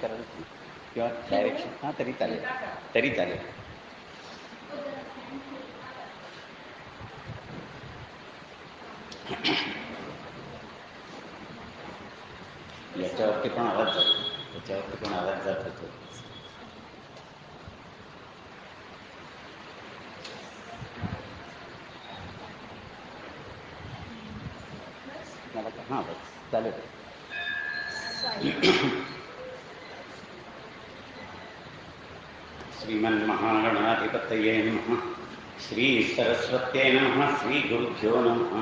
करायचं किंवा डायरेक्शन हां तरी चालेल, तरी चालेल. याच्यावरती पण आवाज जातो, याच्यावरती पण आवाज जात होतो. हां बस चालेल. श्रीमन्महागणाधिपतये नमः. श्री सरस्वत्यै नमः. श्री गुरुभ्यो नमः.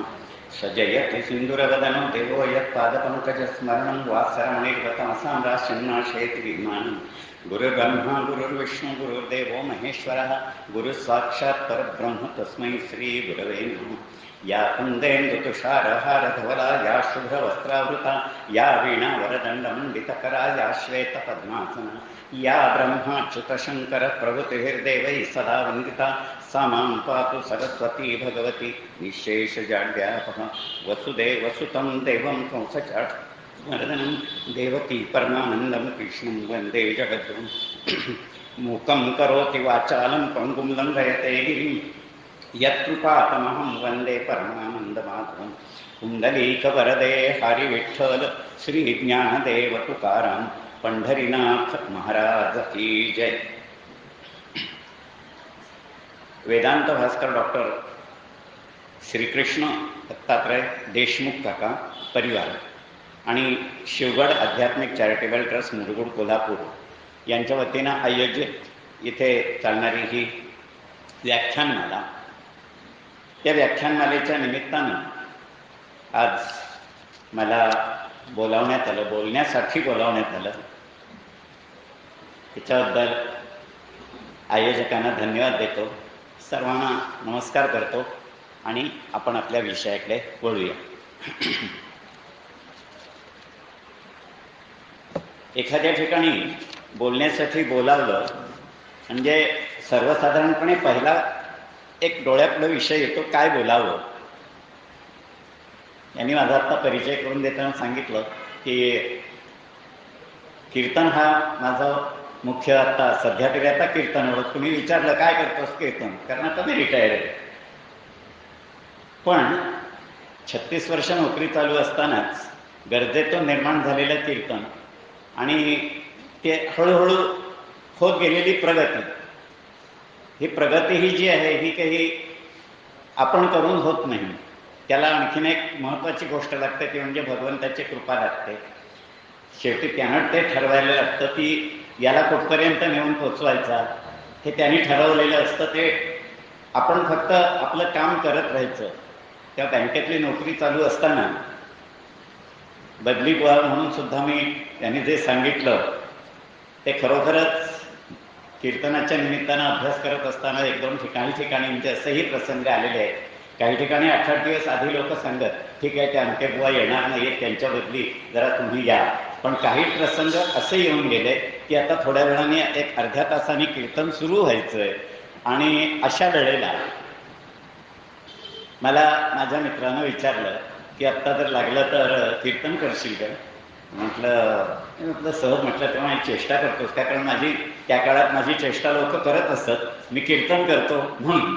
सजयति सिन्दूरवदनो देवो यत्पादपङ्कजस्मरणं वात्सरमणिर्गतमसां राशिन्नाशयति विमानं. गुरुर्ब्रह्मा गुरुर्विष्णु गुरुर्देवो महेश्वरः. गुरुस्साक्षात् परब्रह्म तस्मै श्रीगुरवे नमः. या कुन्देन्दुतुषारहारधवला या शुभ्रवस्त्रावृता या वीणावरदण्डमण्डितकरा या श्वेतपद्मासना या ब्रह्माच्युतशङ्करप्रभृतिर्देवैः सदा वन्दिता सा मां पातु सरस्वती भगवती निःशेषजाड्यापः. वसुदेवसुतं देवं कंसचाट्मर्दनं देवकी परमानन्दं कृष्णं वन्दे जगद्गुरुं. मूकं करोति वाचालं पङ्गुं लङ्घयते गिरिं यत्कृपातमहं वन्दे परमानन्दमाधवं. कुण्डलीकवरदे हरिविठ्ठल श्री ज्ञानदेव तुकाराम पंढरीनाथ महाराज की जय. वेदांत भास्कर डॉक्टर श्रीकृष्ण दत्तात्रय देशमुख काका परिवार आणि शिवगड आध्यात्मिक चॅरिटेबल ट्रस्ट मुरगुड कोल्हापूर यांच्या वतीनं आयोजित इथे चालणारी ही व्याख्यानमाला, त्या व्याख्यानमालेच्या निमित्तानं आज मला बोलावण्यात आलं, बोलण्यासाठी बोलावण्यात आलं. त्याच्याबद्दल आयोजकांना धन्यवाद देतो, सर्वांना नमस्कार करतो आणि आपण आपल्या विषयाकडे वळूया. एखाद्या ठिकाणी बोलण्यासाठी बोलावलं म्हणजे सर्वसाधारणपणे पहिला एक डोळ्यापुढे विषय येतो, काय बोलावं. यांनी माझा आत्ता परिचय करून देताना सांगितलं की कीर्तन हा माझा मुख्य आता सध्या तरी आता कीर्तनावर. तुम्ही विचारलं काय करतोस कीर्तन, कारण आता मी रिटायर आहे. पण 36 वर्ष नोकरी चालू असतानाच गरजेतून निर्माण झालेलं कीर्तन आणि ते हळूहळू होत गेलेली प्रगती, ही प्रगती ही जी आहे ही काही आपण करून होत नाही. त्याला आणखीन एक महत्त्वाची गोष्ट लागते, ती म्हणजे भगवंताची कृपा लागते. शेवटी त्यानं ते ठरवायला लागतं की याला कुठपर्यंत नेऊन पोचवायचा, हे त्यांनी ठरवलेलं असतं. ते आपण फक्त आपलं काम करत राहायचं. त्या बँकेतली नोकरी चालू असताना बदली बुवा म्हणून सुद्धा मी त्यांनी जे सांगितलं ते खरोखरच कीर्तनाच्या निमित्तानं अभ्यास करत असताना एक दोन ठिकाणी म्हणजे असेही प्रसंग आलेले आहेत. काही ठिकाणी 8-8 दिवस आधी लोक सांगत ठीक आहे ते अंके बुवा येणार नाही, त्यांच्या बदली जरा तुम्ही या. पण काही प्रसंग असे येऊन गेले की आता थोड्या वेळाने एक अर्ध्या तासाने कीर्तन सुरू व्हायचंय आणि अशा वेळेला मला माझ्या मित्रानं विचारलं की आत्ता जर लागलं तर कीर्तन करशील का. म्हटलं सहज. म्हटलं तेव्हा चेष्टा करतोस का, कारण माझी त्या काळात माझी चेष्टा लोक करत असत, मी कीर्तन करतो म्हणून.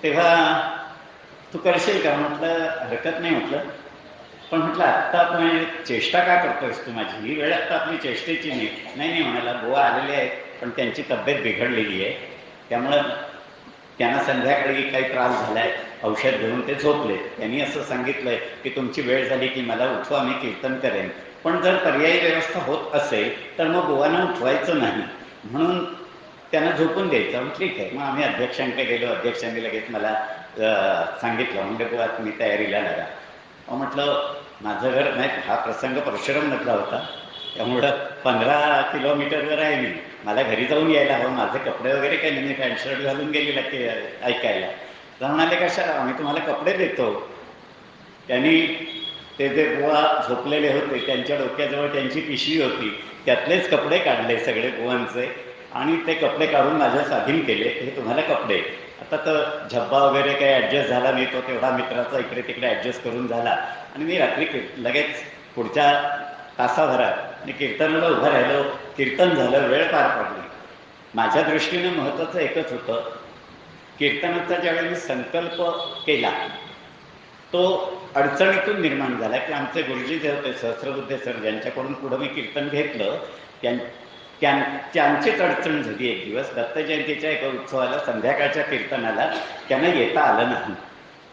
तेव्हा तू करशील का. म्हटलं हरकत नाही. म्हटलं पण म्हटलं आत्ता आपण चेष्टा का करतोयस तू, माझी ही वेळ आत्ता आपली चेष्टेची नाही. नाही म्हणाला, बुवा आलेले आहेत पण त्यांची तब्येत बिघडलेली आहे, त्यामुळं त्यांना संध्याकाळी काही त्रास झालाय, औषध घेऊन ते झोपले. त्यांनी असं सांगितलंय की तुमची वेळ झाली की मला उठवा, मी कीर्तन करेन. पण जर पर्यायी व्यवस्था होत असेल तर मग बुवांना उठवायचं नाही, म्हणून त्यांना झोपून द्यायचं. ठीक आहे. मग आम्ही अध्यक्षांकडे गेलो. अध्यक्षांनी लगेच मला सांगितलं, म्हणजे बुवा तुम्ही तयारीला लागा. म्हटलं माझं घर नाही, हा प्रसंग परशुराममधला होता, त्यामुळं 15 किलोमीटरवर आहे मी, मला घरी जाऊन यायला हवं. माझे कपडे वगैरे काही नाही, मी पॅन्ट शर्ट घालून गेलेला की ऐकायला. तर म्हणाले कशा, आम्ही तुम्हाला कपडे देतो. त्यांनी ते जे बुवा झोपलेले होते त्यांच्या डोक्याजवळ त्यांची पिशवी होती, त्यातलेच कपडे काढले सगळे बुवांचे आणि ते कपडे काढून माझ्या स्वाधीन केले. हे तुम्हाला कपडे. आता तर झब्बा वगैरे काही ॲडजस्ट झाला नाही, तो तेवढा मित्राचा इकडे तिकडे ॲडजस्ट करून झाला आणि मी रात्री लगेच पुढच्या तासाभरात आणि कीर्तनाला उभं राहिलो, कीर्तन झालं, वेळ पार पडली. माझ्या दृष्टीने महत्वाचं एकच होतं, कीर्तनाचा ज्यावेळी मी संकल्प केला तो अडचणीतून निर्माण झाला की आमचे गुरुजी जे होते सहस्रबुद्धे सर, ज्यांच्याकडून पुढं मी कीर्तन घेतलं, त्यांचीच अडचण झाली. एक दिवस दत्त जयंतीच्या एका उत्सवाला संध्याकाळच्या कीर्तनाला त्यांना येता आलं नाही.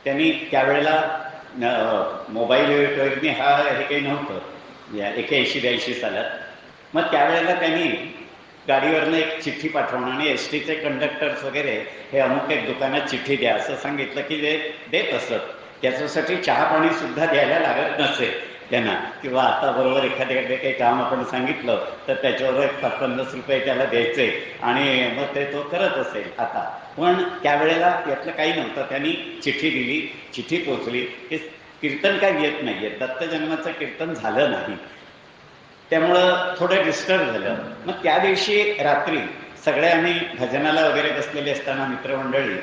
त्यांनी त्यावेळेला मोबाईल वगैरे हे काही नव्हतं या 81-82 सालात. मग त्यावेळेला त्यांनी गाडीवरनं एक चिठ्ठी पाठवणं आणि एस टीचे कंडक्टर्स वगैरे हे अमुक एक दुकानात चिठ्ठी द्या असं सांगितलं की ते देत असत. त्याच्यासाठी चहा पाणी सुद्धा द्यायला लागत नसे त्यांना, किंवा आता बरोबर एखाद्याकडे काही काम आपण सांगितलं तर त्याच्यावर एक 50 रुपये त्याला द्यायचे आणि मग ते तो करत असेल. आता पण त्यावेळेला यातलं काही नव्हतं. त्यांनी चिठ्ठी दिली, चिठ्ठी पोचली की कीर्तन काही येत नाहीये, दत्तजन्माचं कीर्तन झालं नाही. त्यामुळं थोडं डिस्टर्ब झालं. मग त्या दिवशी रात्री सगळे आम्ही भजनाला वगैरे बसलेले असताना मित्रमंडळी,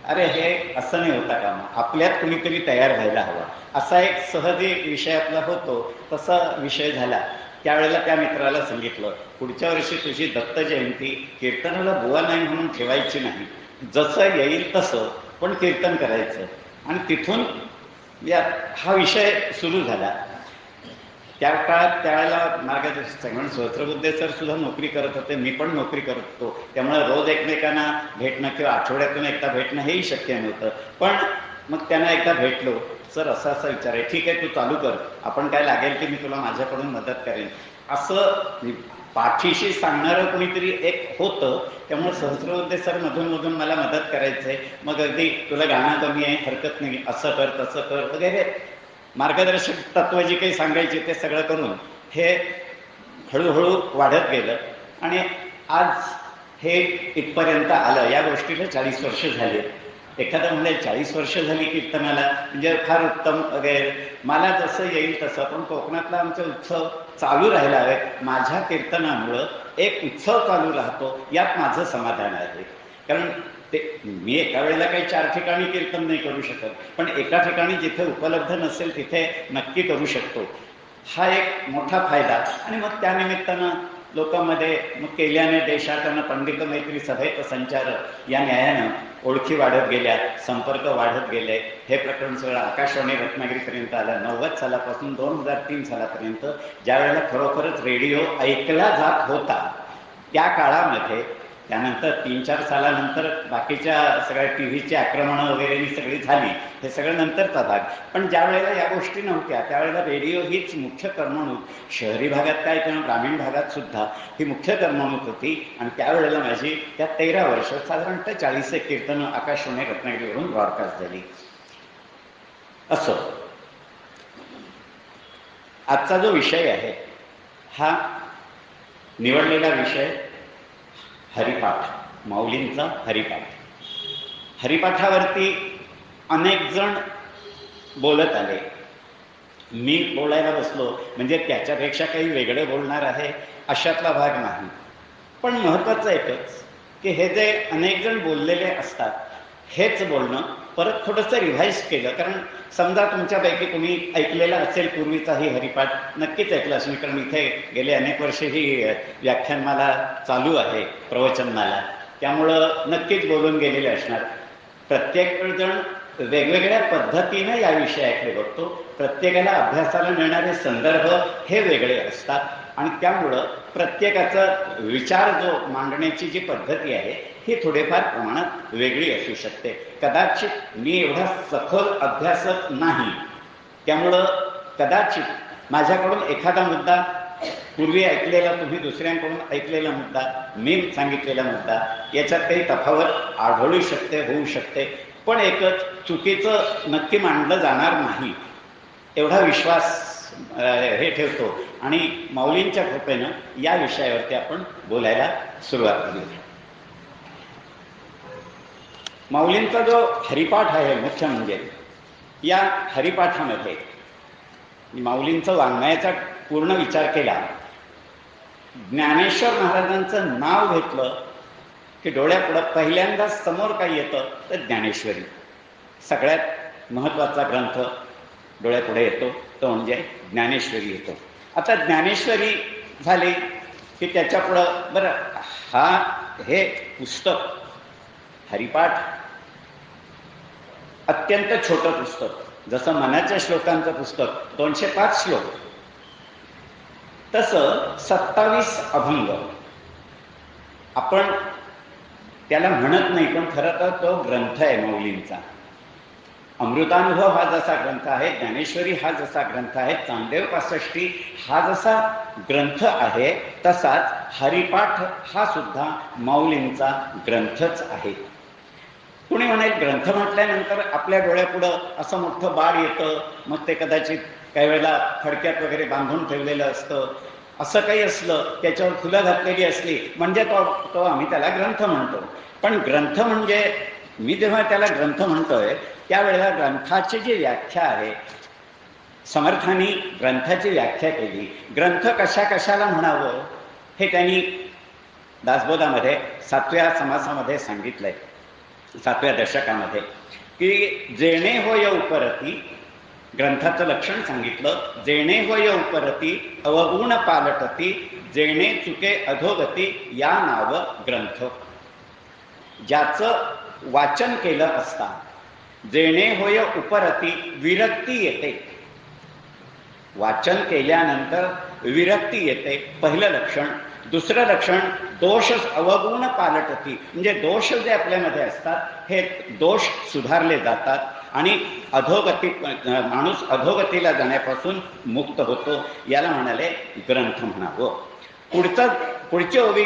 अरे हे असं नाही होता का, आपल्यात कुणीतरी तयार व्हायला हवा, असा एक सहजी विषय आपला होतो. तसा विषय झाला. त्यावेळेला त्या मित्राला सांगितलं, पुढच्या वर्षी तुझी दत्त जयंती कीर्तनाला बुवा नाही म्हणून ठेवायची नाही, जसं येईल तसं पण कीर्तन करायचं. आणि तिथून हा विषय सुरू झाला. त्या काळात त्यावेळेला मार्गदर्शक म्हणून सहस्रबुद्धे सर सुद्धा नोकरी करत होते, मी पण नोकरी करत होतो. त्यामुळे रोज एकमेकांना भेटणं किंवा आठवड्यातून एकदा भेटणं हेही शक्य नव्हतं. पण मग त्यांना एकदा भेटलो, सर असं असं विचार आहे, ठीक आहे तू चालू कर, आपण काय लागेल की मी तुला माझ्याकडून मदत करेन, असं पाठीशी सांगणारं कोणीतरी एक होतं. त्यामुळे सहस्रबुद्धे सर मधून मधून मला मदत करायचंय. मग अगदी तुला गाणं कमी आहे, हरकत नाही, असं कर तसं कर वगैरे मार्गदर्शक तत्व जे काही सांगायचे ते सगळं करून हे हळूहळू वाढत गेलं. आणि आज हे इथपर्यंत आलं. या गोष्टीला 40 वर्ष झाली. एखादं म्हणजे 40 वर्ष झाली कीर्तनाला, म्हणजे फार उत्तम वगैरे. मला जसं येईल तसं, पण कोकणातला आमचा उत्सव चालू राहिला आहे. माझ्या कीर्तनामुळं एक उत्सव चालू राहतो, यात माझं समाधान आहे. कारण ते मी एका वेळेला काही 4 ठिकाणी कीर्तन नाही करू शकत, पण एका ठिकाणी जिथे उपलब्ध नसेल तिथे नक्की करू शकतो. हा एक मोठा फायदा. आणि मग त्यानिमित्तानं लोकांमध्ये मग केल्याने देशात पंडित मैत्री सभेत संचार या न्यायानं ओळखी वाढत गेल्या, संपर्क वाढत गेले. हे प्रकरण सगळं आकाशवाणी रत्नागिरीपर्यंत आलं. 90 सालापासून 2003 सालापर्यंत ज्या वेळेला खरोखरच रेडिओ ऐकला जात होता त्या काळामध्ये, त्यानंतर 3-4 सालानंतर बाकीच्या सगळ्या टी व्हीची आक्रमणं वगैरे सगळी झाली, हे सगळं नंतरचा भाग. पण ज्या वेळेला या गोष्टी नव्हत्या त्यावेळेला रेडिओ हीच मुख्य करमणूक, शहरी भागात काय किंवा ग्रामीण भागात सुद्धा ही मुख्य करमणूक होती. आणि त्यावेळेला माझी त्या 13 वर्ष साधारणतः 40 कीर्तन आकाशवाणी रत्नागिरीवरून ब्रॉडकास्ट झाली. असो, आजचा जो विषय आहे हा निवडलेला विषय हरिपाठ, माऊलींचा हरिपाठ. हरिपाठावरती अनेक जण बोलत आले. मी बोलायला बसलो म्हणजे त्याच्यापेक्षा काही वेगळं बोलणार आहे अशातला भाग नाही. पण महत्त्वाचं एकच की हे जे अनेक जण बोललेले असतात हेच बोलणं परत थोडंसं रिव्हाइज केलं. कारण समजा तुमच्यापैकी कोणी ऐकलेला असेल पूर्वीचाही हरिपाठ, नक्कीच ऐकलं असेल, कारण इथे गेले अनेक वर्षे ही व्याख्यानमाला चालू आहे, प्रवचनमाला, त्यामुळं नक्कीच बोलून गेलेले असणार. प्रत्येक जण वेगवेगळ्या पद्धतीनं या विषयाकडे बघतो. प्रत्येकाला अभ्यासाला मिळणारे संदर्भ हे वेगळे असतात आणि त्यामुळं प्रत्येकाचा विचार जो मांडण्याची जी पद्धती आहे ही थोडेफार प्रमाणात वेगळी असू शकते. कदाचित मी एवढा सखोल अभ्यासक नाही, त्यामुळं कदाचित माझ्याकडून एखादा मुद्दा पूर्वी ऐकलेला, तुम्ही दुसऱ्यांकडून ऐकलेला मुद्दा, मी सांगितलेला मुद्दा, याच्यात काही तफावत आढळू शकते, होऊ शकते. पण एकच, चुकीचं नक्की मांडलं जाणार नाही एवढा विश्वास हे ठेवतो. आणि माऊलींच्या कृपेनं या विषयावरती आपण बोलायला सुरुवात केली. माऊलींचा जो हरिपाठ आहे, मुख्य म्हणजे या हरिपाठामध्ये माऊलींचं वाङ्मयाचा पूर्ण विचार केला. ज्ञानेश्वर महाराजांचं नाव घेतलं की डोळ्यापुढं पहिल्यांदा समोर काय येतं तर ज्ञानेश्वरी. सगळ्यात महत्त्वाचा ग्रंथ डोळ्यापुढे येतो तो म्हणजे ज्ञानेश्वरी येतो. आता ज्ञानेश्वरी झाली की त्याच्यापुढं बरं हे पुस्तक हरिपाठ अत्यंत छोटं पुस्तक, जसं मनाच्या श्लोकांचं पुस्तक 205 श्लोक, तसं 27 अभंग. आपण त्याला म्हणत नाही, पण खरं तर तो ग्रंथ आहे माऊलींचा. अमृतानुभव हा जसा ग्रंथ आहे, ज्ञानेश्वरी हा जसा ग्रंथ आहे, चांगदेव पासष्टी हा जसा ग्रंथ आहे, तसाच हरिपाठ हा सुद्धा माऊलींचा ग्रंथच आहे. कुणी म्हणेल ग्रंथ म्हटल्यानंतर आपल्या डोळ्यापुढं असं मोठं बाळ येतं, मग ते कदाचित काही वेळेला फडक्यात वगैरे बांधून ठेवलेलं असतं, असं काही असलं, त्याच्यावर फुलं घातलेली असली म्हणजे तो आम्ही त्याला ग्रंथ म्हणतो. पण ग्रंथ म्हणजे मी जेव्हा त्याला ग्रंथ म्हणतोय त्यावेळेला ग्रंथाची जी व्याख्या आहे, समर्थांनी ग्रंथाची व्याख्या केली. ग्रंथ कशाला म्हणावं हे त्यांनी दासबोधामध्ये 7व्या समासामध्ये सांगितलंय, 7व्या दशकामध्ये, की जेणे होय उपरती, ग्रंथाचं लक्षण सांगितलं. जेणे होय उपरती अवगुण पालटती, जेणे चुके अधोगती या नाव ग्रंथ. ज्याचं वाचन केलं असता जेणे होय उपरती विरक्ती येते, वाचन केल्यानंतर विरक्ती येते, पहिलं लक्षण. दुसरं लक्षण दोष अवगुण पालटती, म्हणजे दोष जे आपल्यामध्ये असतात हे दोष सुधारले जातात आणि अधोगती, माणूस अधोगतीला जाण्यापासून मुक्त होतो. याला म्हणाले ग्रंथ म्हणावं. पुढचे ओवी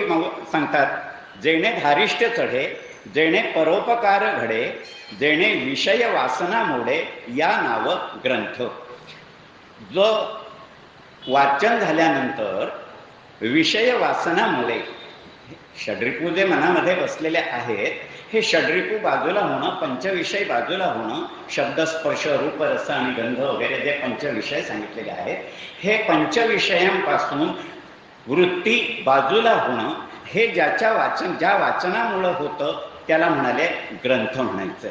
सांगतात, जेणे धारिष्ट चढे, जेणे परोपकार घडे, जेणे विषय वासना मोडे या नाव ग्रंथ. जो वाचन झाल्यानंतर विषय वासना मुळे षड्रिपू जे मनामध्ये बसलेले आहेत, हे षड्रिपू बाजूला होणं, पंचविषय बाजूला होणं, शब्द स्पर्श रूप रस आणि गंध वगैरे जे पंचविषय सांगितलेले आहेत, हे पंचविषयांपासून वृत्ती बाजूला होणं, हे ज्या वाचनामुळं होतं त्याला म्हणाले ग्रंथ म्हणायचं.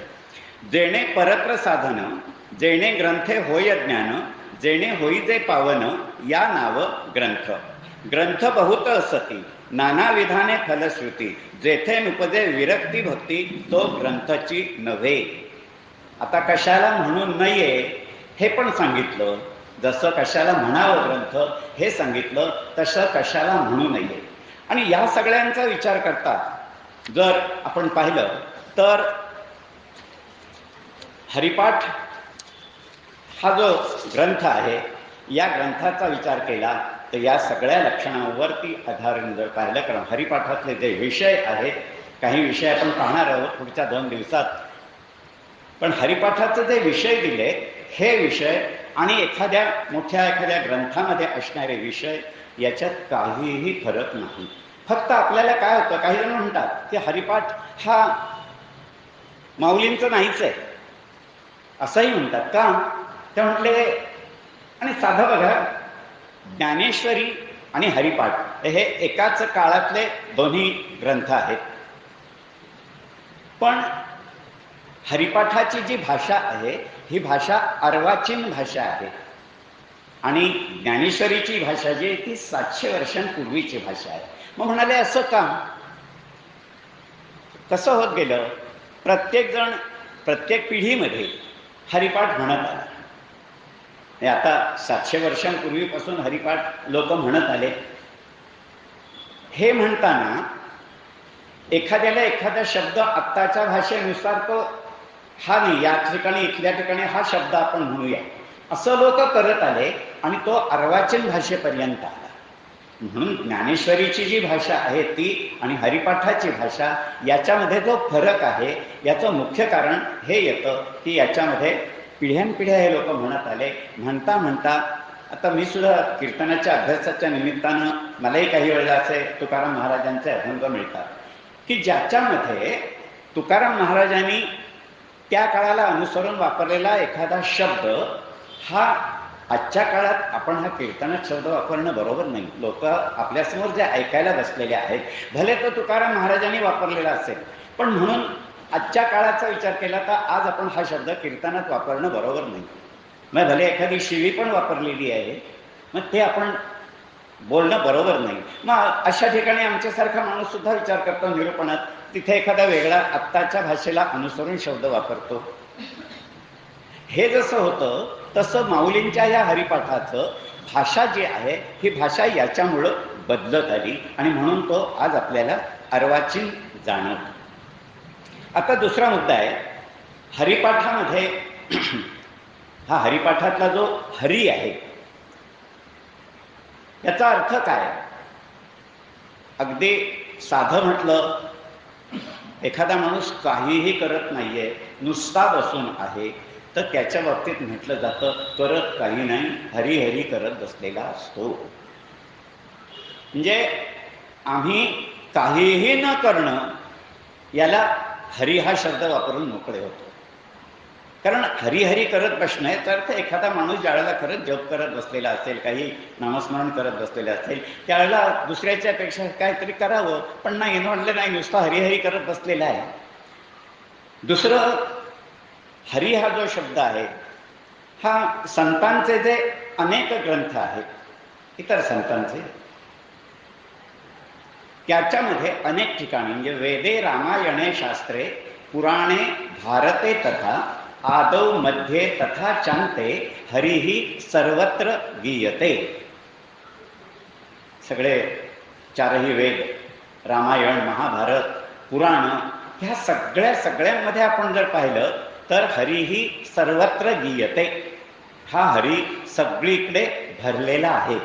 जेणे परत्र साधन, जेणे ग्रंथे होय ज्ञान, जेणे होई जे पावन या नाव ग्रंथ. ग्रंथ बहुत असती, नाना विधाने फलश्रुती, जेथे नुपजे विरक्ती भक्ती, तो ग्रंथची नव्हे. आता कशाला म्हणू नये हे पण सांगितलं. जसं कशाला म्हणावं ग्रंथ हे सांगितलं, तसं कशाला म्हणू नये. आणि या सगळ्यांचा विचार करता जर आपण पाहिलं तर हरिपाठ हा जो ग्रंथ आहे, या ग्रंथाचा विचार केला तर या सगळ्या लक्षणांवरती आधारून जर पाहिलं, कारण हरिपाठातले जे विषय आहेत, काही विषय आपण पाहणार आहोत पुढच्या 2 दिवसात, पण हरिपाठाचे जे विषय दिले हे विषय आणि एखाद्या ग्रंथामध्ये असणारे विषय याच्यात काहीही फरक नाही. फक्त आपल्याला काय होतं, काही जण म्हणतात की हरिपाठ हा माऊलींचं नाहीच आहे असंही म्हणतात. का ते म्हटले, आणि साधं बघा, ज्ञानेश्वरी आणि हरिपाठ हे एकाच काळातले दोन्ही ग्रंथ आहेत, पण हरिपाठाची जी भाषा आहे ही भाषा अर्वाचीन भाषा आहे आणि ज्ञानेश्वरीची भाषा जी आहे ती 700 वर्षांपूर्वीची भाषा आहे. मग म्हणाले असं का, कसं होत गेलं? प्रत्येक जण प्रत्येक पिढीमध्ये हरिपाठ म्हणत आला. आता 700 वर्षांपूर्वीपासून हरिपाठ लोक म्हणत आले. हे म्हणताना एखाद्याला एखादा शब्द आत्ताच्या भाषेनुसार तो हा नाही, या ठिकाणी इथल्या ठिकाणी हा शब्द आपण म्हणूया असं लोक करत आले आणि तो अर्वाचीन भाषेपर्यंत आला. म्हणून ज्ञानेश्वरीची जी भाषा आहे ती आणि हरिपाठाची भाषा याच्यामध्ये जो फरक आहे याचं मुख्य कारण हे येतं की याच्यामध्ये पिढ्यानपिढ्या हे लोक म्हणत आले. म्हणता म्हणता आता मी सुद्धा कीर्तनाच्या अभ्यासाच्या निमित्तानं मलाही काही वेळेला असे तुकाराम महाराजांचे अभंग मिळतात की ज्याच्यामध्ये तुकाराम महाराजांनी त्या काळाला अनुसरून वापरलेला एखादा शब्द हा आजच्या काळात आपण हा कीर्तनात शब्द वापरणं बरोबर नाही. लोक आपल्यासमोर जे ऐकायला बसलेले आहेत, भले तो तुकाराम महाराजांनी वापरलेला असेल, पण म्हणून आजच्या काळाचा विचार केला तर आज आपण हा शब्द कीर्तनात वापरणं बरोबर नाही. मग भले एखादी शिवी पण वापरलेली आहे मग ते आपण बोलणं बरोबर नाही. मग अशा ठिकाणी आमच्यासारखा माणूस सुद्धा विचार करतो निरूपणात, तिथे एखादा वेगळा आत्ताच्या भाषेला अनुसरून शब्द वापरतो. हे जसं होतं तसं माऊलींच्या या हरिपाठाचं भाषा जी आहे ही भाषा याच्यामुळं बदलत आली आणि म्हणून तो आज आपल्याला अर्वाचीन जाणवतो. आता दुसरा मुद्दा आहे हरिपाठामध्ये. हा हरिपाठातला जो हरी आहे याचा अर्थ काय? अगदी साधं म्हटलं, एखादा माणूस काहीही करत नाहीये, नुसता बसून आहे, तर त्याच्या बाबतीत म्हटलं जातं करत काही नाही, हरिहरी करत बसलेला असतो. म्हणजे आम्ही काहीही न करणं याला हरी हा शब्द वापरून मोकळे होतो. कारण हरिहरी करत बसणं याचा अर्थ एखादा माणूस ज्यावेळेला खरंच जप करत बसलेला असेल, काही नामस्मरण करत बसलेलं असेल, त्यावेळेला दुसऱ्याच्या पेक्षा काहीतरी करावं, पण नाही म्हणलं नाही, नुसता हरिहरी करत बसलेला आहे. दुसरं, हरी हा जो शब्द आहे हा संतांचे जे अनेक ग्रंथ आहेत, इतर संतांचे, त्याच्यामध्ये अनेक ठिकाणी म्हणजे वेदे रामायणे शास्त्रे पुराणे भारते तथा आदौ मध्ये तथा चांते हरिही सर्वत्र गीयते. सगळे चारही वेद, रामायण, महाभारत, पुराण, ह्या सगळ्यांमध्ये आपण जर पाहिलं तर हरिही सर्वत्र गीयते. हा हरी सगळीकडे भरलेला आहे.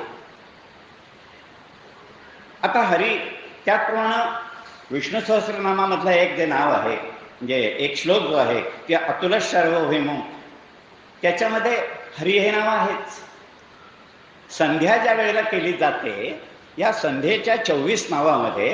आता हरी त्याचप्रमाणे विष्णू सहस्रनामामधलं एक जे नाव आहे, म्हणजे एक श्लोक जो आहे की अतुल सर्वभौम, त्याच्यामध्ये हरी हे नाव आहेच. संध्या ज्या वेळेला केली जाते या संध्येच्या 24 नावामध्ये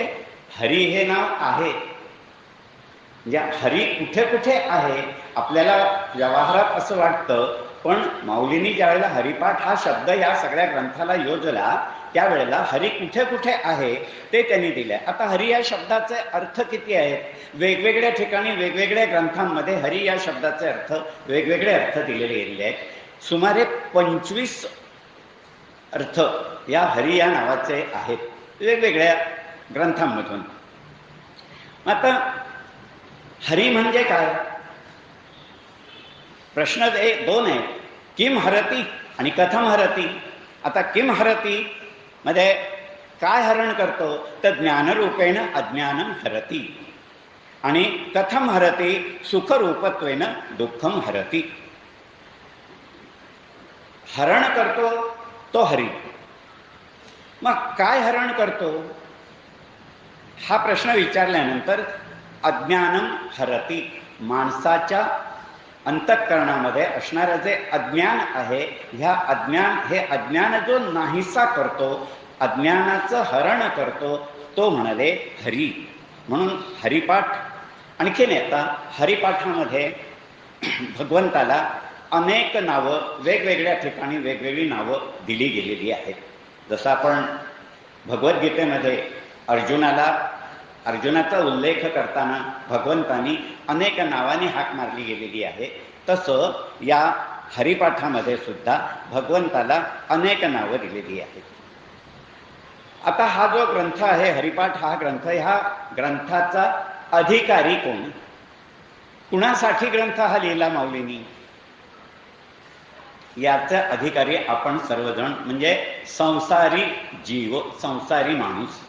हरी हे नाव आहे. म्हणजे हरी कुठे कुठे आहे आपल्याला व्यवहारात असं वाटतं, पण माऊलींनी ज्या वेळेला हरिपाठ हा शब्द या सगळ्या ग्रंथाला योजला त्यावेळेला हरी कुठे कुठे आहे ते त्यांनी दिले. आता हरी या शब्दाचे अर्थ किती आहेत? वेगवेगळ्या ठिकाणी वेगवेगळ्या ग्रंथांमध्ये हरी या शब्दाचे अर्थ वेगवेगळे अर्थ दिलेले गेलेले आहेत. सुमारे 25 अर्थ या हरी या नावाचे आहेत वेगवेगळ्या ग्रंथांमधून. आता हरी म्हणजे काय? प्रश्न दोन आहेत, किम हरती आणि कथम हरती. आता किम हरती मध्ये काय हरण करतो तर ज्ञानरूपेण अज्ञानम हरती, आणि कथम हरती सुखरूपत्वेन दुःखम हरती. हरण करतो तो हरी. मग काय हरण करतो हा प्रश्न विचारल्यानंतर अज्ञानम हरती, माणसाच्या अंतःकरणामध्ये असणारं जे अज्ञान आहे, ह्या अज्ञान जो नाहीसा करतो, अज्ञानाचं हरण करतो, तो म्हणाले हरी. म्हणून हरिपाठ. आणखीन येतात हरिपाठामध्ये भगवंताला अनेक नावं, वेगवेगळ्या ठिकाणी वेगवेगळी नावं दिली गेलेली आहेत. जसं आपण भगवद्गीतेमध्ये अर्जुनाचा उल्लेख करताना भगवंतानी अनेक नावांनी हाक मारली गेलेली आहे, तसं या हरिपाठामध्ये सुद्धा भगवंताला अनेक नावं दिलेली आहेत. आता हा जो ग्रंथ आहे हरिपाठ, हा ग्रंथ, ह्या ग्रंथाचा अधिकारी कोण? कुणासाठी ग्रंथ हा लिहिला माऊलींनी? याचा अधिकारी आपण सर्वजण, म्हणजे संसारी जीव, संसारी माणूस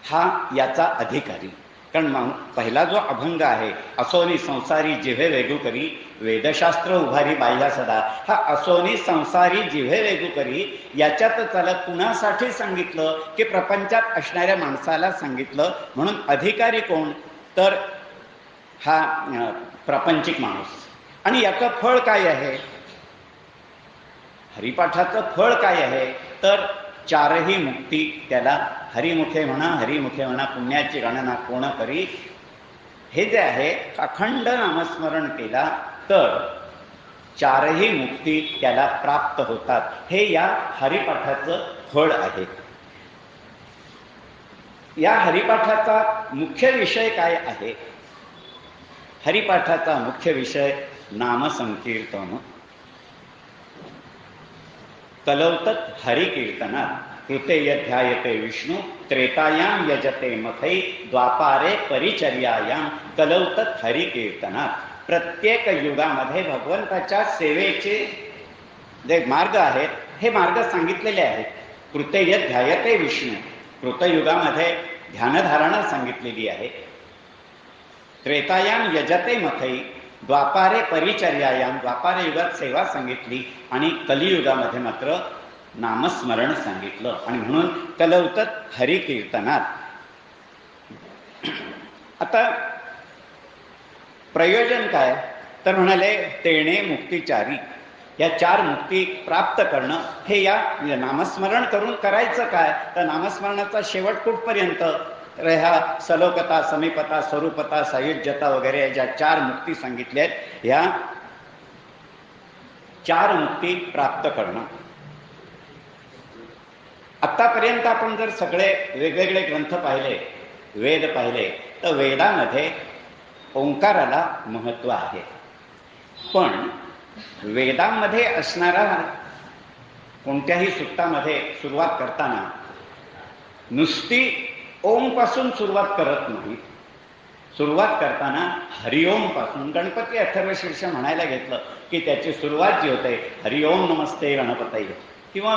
हा याचा अधिकारी. कारण पहिला जो अभंग आहे, असोनी संसारी जिव्हे वेगू करी, वेदशास्त्र उभारी बाह्या सदा, हा असोनी संसारी जिव्हे वेगू करी याच्यात त्याला कुणासाठी सांगितलं की प्रपंचात असणाऱ्या माणसाला सांगितलं. म्हणून अधिकारी कोण तर हा प्रापंचिक माणूस. आणि याचं फळ काय आहे? हरिपाठाचं फळ काय आहे तर चारही मुक्ती. त्याला हरिमुखे म्हणा पुण्याची गणना कोण करी, हे जे आहे अखंड नामस्मरण केला तर चारही मुक्ती त्याला प्राप्त होतात. हे या हरिपाठाचं फळ आहे. या हरिपाठाचा मुख्य विषय काय आहे? हरिपाठाचा मुख्य विषय नामसंकीर्तन. कलौतत हरिकीर्तनात कृते यध्यायते विष्णू त्रेतायाम यजते मथै द्वापारे परिचर्यायाम कलौतत हरिकीर्तनात. प्रत्येक युगामध्ये भगवंताच्या सेवेचे जे मार्ग आहेत हे मार्ग सांगितलेले आहेत. कृते यध्यायते विष्णू, कृतयुगामध्ये ध्यानधारणा सांगितलेली आहे. त्रेतायाम यजते मथै, द्वापारे परिचर्यायाम, द्वापार युगात सेवा सांगितली आणि कलियुगामध्ये मात्र नामस्मरण सांगितलं. आणि म्हणून कलौतत हरिकीर्तनात. आता प्रयोजन काय तर म्हणाले तेणे मुक्तिचारी. या 4 मुक्ती प्राप्त करणं हे या नामस्मरण करून करायचं काय तर नामस्मरणाचा शेवट कुठपर्यंत तर ह्या सलोकता, समीपता, स्वरूपता, सायुज्यता वगैरे ज्या 4 मुक्ती सांगितल्या आहेत ह्या 4 मुक्ती प्राप्त करणं. आतापर्यंत आपण जर सगळे वेगवेगळे ग्रंथ पाहिले, वेद पाहिले तर वेदामध्ये ओंकाराला महत्व आहे. पण वेदांमध्ये असणारा कोणत्याही सूक्तामध्ये सुरुवात करताना नुसती ओम पासून सुरुवात करत नाही. सुरुवात करताना हरिओम पासून, गणपती अथर्वशीर्ष म्हणायला घेतलं की त्याची सुरुवात जी होते हरिओम नमस्ते गणपतये किंवा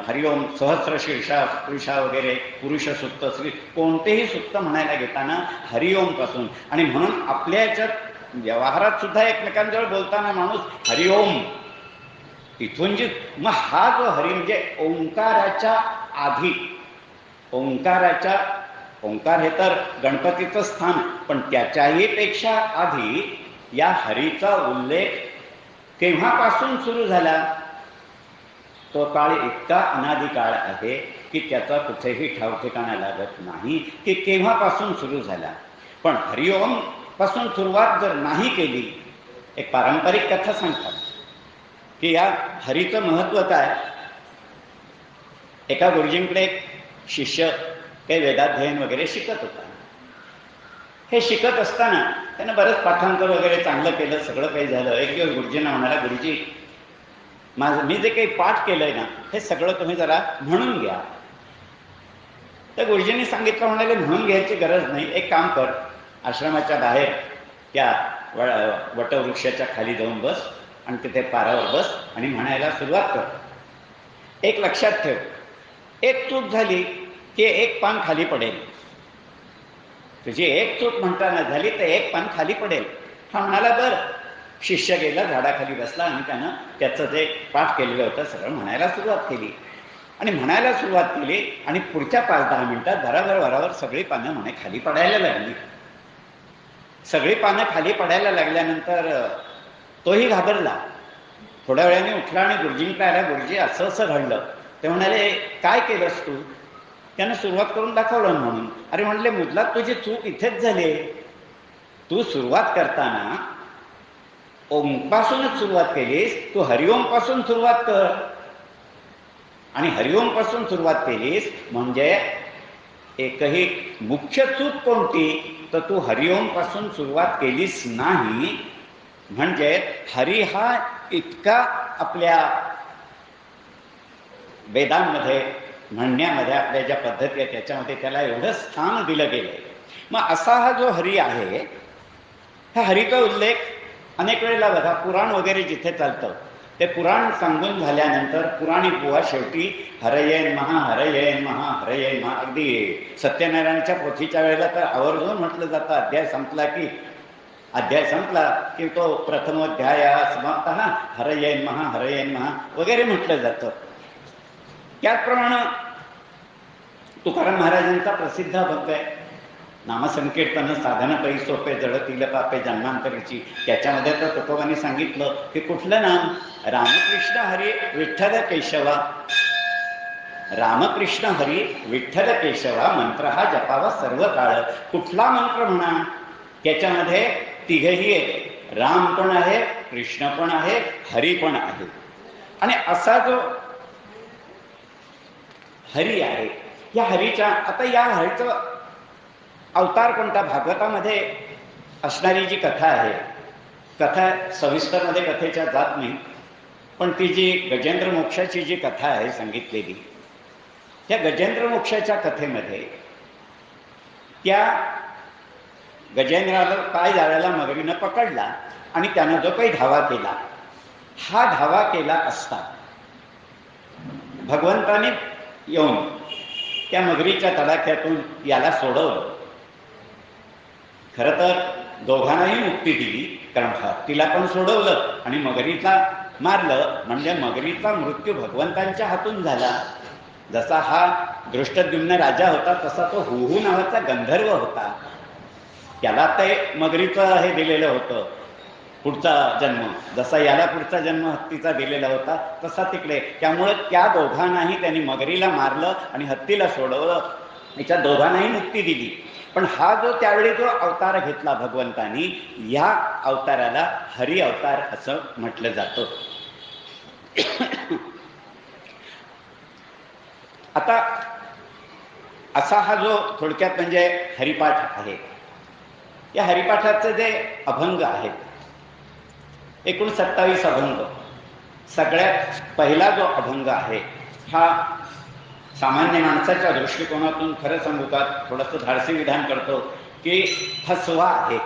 हरिओम सहस्रशीर्षा पुरुषा वगैरे पुरुष सुक्त श्री कोणतेही सुक्त म्हणायला घेताना हरिओम पासून. आणि म्हणून आपल्या याच्यात व्यवहारात सुद्धा एकमेकांजवळ बोलताना माणूस हरिओम इथून जी मग हा जो हरी म्हणजे ओंकाराच्या आधी, ओंकार हे तर गणपतीचं स्थान, पण त्याच्याही पेक्षा आधी या हरीचा उल्लेख केव्हापासून सुरू झाला तो काळ इतका अनादी काळ आहे की त्याचा कुठेही ठाव ठिकाणा लागत नाही की केव्हापासून सुरू झाला. पण हरिओम पासून सुरुवात जर नाही केली, एक पारंपरिक कथा सांगतात की या हरीचं महत्व काय. एका गुरुजींकडे एक शिष्य काही वेदाध्ययन वगैरे शिकत होता. हे शिकत असताना त्यानं बरंच पाठांतर वगैरे चांगलं केलं, सगळं काही झालं. एक दिवस गुरुजींना म्हणाला, गुरुजी मी जे काही पाठ केलंय ना हे सगळं तुम्ही जरा म्हणून घ्या. तर गुरुजींनी सांगितलं, म्हणाले म्हणून घ्यायची गरज नाही, एक काम कर, आश्रमाच्या बाहेर त्या वटवृक्षाच्या खाली जाऊन बस आणि तिथे पारावर बस आणि म्हणायला सुरुवात कर. एक लक्षात ठेव, एक चूक झाली की एक पान खाली पडेल. तुझी एक चूक म्हणताना झाली तर एक पान खाली पडेल. हा म्हणाला बरं. शिष्य गेला, झाडाखाली बसला आणि त्यानं त्याचं जे पाठ केलेलं होतं सगळं म्हणायला सुरुवात केली. आणि म्हणायला सुरुवात केली आणि पुढच्या 5-10 मिनिटात भराभर सगळी पानं म्हणे खाली पडायला लागली. सगळी पानं खाली पडायला लागल्यानंतर तोही घाबरला. थोड्या वेळाने उठला आणि गुरुजींकडे आला, गुरुजी असं असं घडलं. ते म्हणाले काय केलंस तू. त्यानं सुरुवात करून दाखवलं म्हणून. अरे म्हणले मुदलात तुझी चूक इथेच झाली. तू सुरुवात करताना ओम पासूनच सुरुवात केलीस, तू हरिओम पासून सुरुवात कर. आणि हरिओम पासून सुरुवात केलीस म्हणजे एकही मुख्य चूक कोणती तर तू हरिओम पासून सुरुवात केलीस नाही. म्हणजे हरी हा इतका आपल्या वेदांमध्ये म्हणण्यामध्ये आपल्या ज्या पद्धती आहेत त्याच्यामध्ये त्याला एवढं स्थान दिलं गेलंय. मग असा हा जो हरी आहे, हा हरीचा उल्लेख अनेक वेळेला बघा पुराण वगैरे जिथे चालतं ते पुराण सांगून झाल्यानंतर पुराणी बुवा शेवटी हरयेन महा हरयेन महा हरयेन महा. अगदी सत्यनारायणाच्या पोथीच्या वेळेला तर आवर्जून म्हटलं जातं अध्याय संपला की तो प्रथमोध्याय समाप्त हरयेन महा वगैरे म्हटलं जातं. त्याचप्रमाणे तुकाराम महाराजांचा प्रसिद्ध अभंग आहे नामसंकीर्तन साधन पै सोपे जडतील पापे जन्मांतरीची. त्याच्यामध्ये तर तुकोबांनी सांगितलं की कुठलं नाम रामकृष्ण हरी विठ्ठल केशवा. रामकृष्ण हरी विठ्ठल केशवा मंत्र हा जपावा सर्व काळ. कुठला मंत्र म्हणा त्याच्यामध्ये तिघेही आहेत, राम पण आहे, कृष्ण पण आहे, हरी पण आहे. आणि असा जो हरी आहे या हरीच्या, आता या हरीचं अवतार कोणता भागवतामध्ये असणारी जी कथा आहे, कथा सविस्तरमध्ये कथेच्या जात नाही, पण ती जी गजेंद्र मोक्षाची जी कथा आहे सांगितलेली, त्या गजेंद्र मोक्षाच्या कथेमध्ये त्या गजेंद्राला काय ज्यावेळेला मगरीनं पकडला आणि त्यानं जो काही धावा केला, हा धावा केला असता भगवंताने येऊन त्या मगरीच्या तडाख्यातून याला सोडवलं. खरं तर दोघांनाही मुक्ती दिली, कारण हत्तीला पण सोडवलं आणि मगरीला मारलं, म्हणजे मगरीचा मृत्यू भगवंतांच्या हातून झाला. जसा हा दृष्टद्युम्न राजा होता तसा तो हुहू नावाचा गंधर्व होता, त्याला ते मगरीचं हे दिलेलं होतं पुढचा जन्म, जसा याला पुढचा जन्म हत्तीचा दिलेला होता तसा तिकडे. त्यामुळे त्या दोघांनाही त्यांनी मगरीला मारलं आणि हत्तीला सोडवलं, याच्या दोघांनाही मुक्ती दिली. पण हा जो त्यावेळी जो अवतार घेतला भगवंतानी, या अवताराला हरी अवतार असं म्हटलं जातं. आता असा हा जो थोडक्यात म्हणजे हरिपाठ आहे, या हरिपाठाचे जे अभंग आहेत एकूण 27 अभंग. सगळ्यात पहिला जो अभंग आहे हा सामान्य माणसाच्या दृष्टिकोनातून खरं सांगू का थोडंसं धाडसी विधान करतो की फसवा आहे.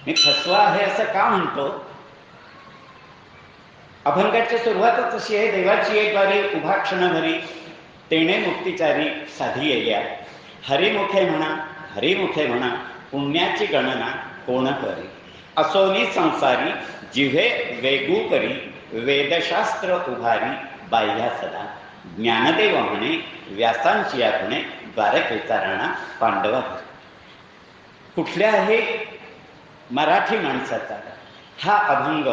मी फसवा आहे असं का म्हणतो? अभंगाची सुरुवातच अशी आहे, देवाची एक बारी उभा क्षणभरी, तेणे मुक्तिचारी साधी येल्या, हरिमुखे म्हणा हरिमुखे म्हणा, पुण्याची गणना कोण करी, असोनी संसारी जिव्हे वेगू करी, वेदशास्त्र उभारी बाह्या सदा, ज्ञानदेव म्हणे व्यासांची आठवणे, द्वारकेचा राणा पांडवा. कुठल्याही मराठी माणसाचा हा अभंग,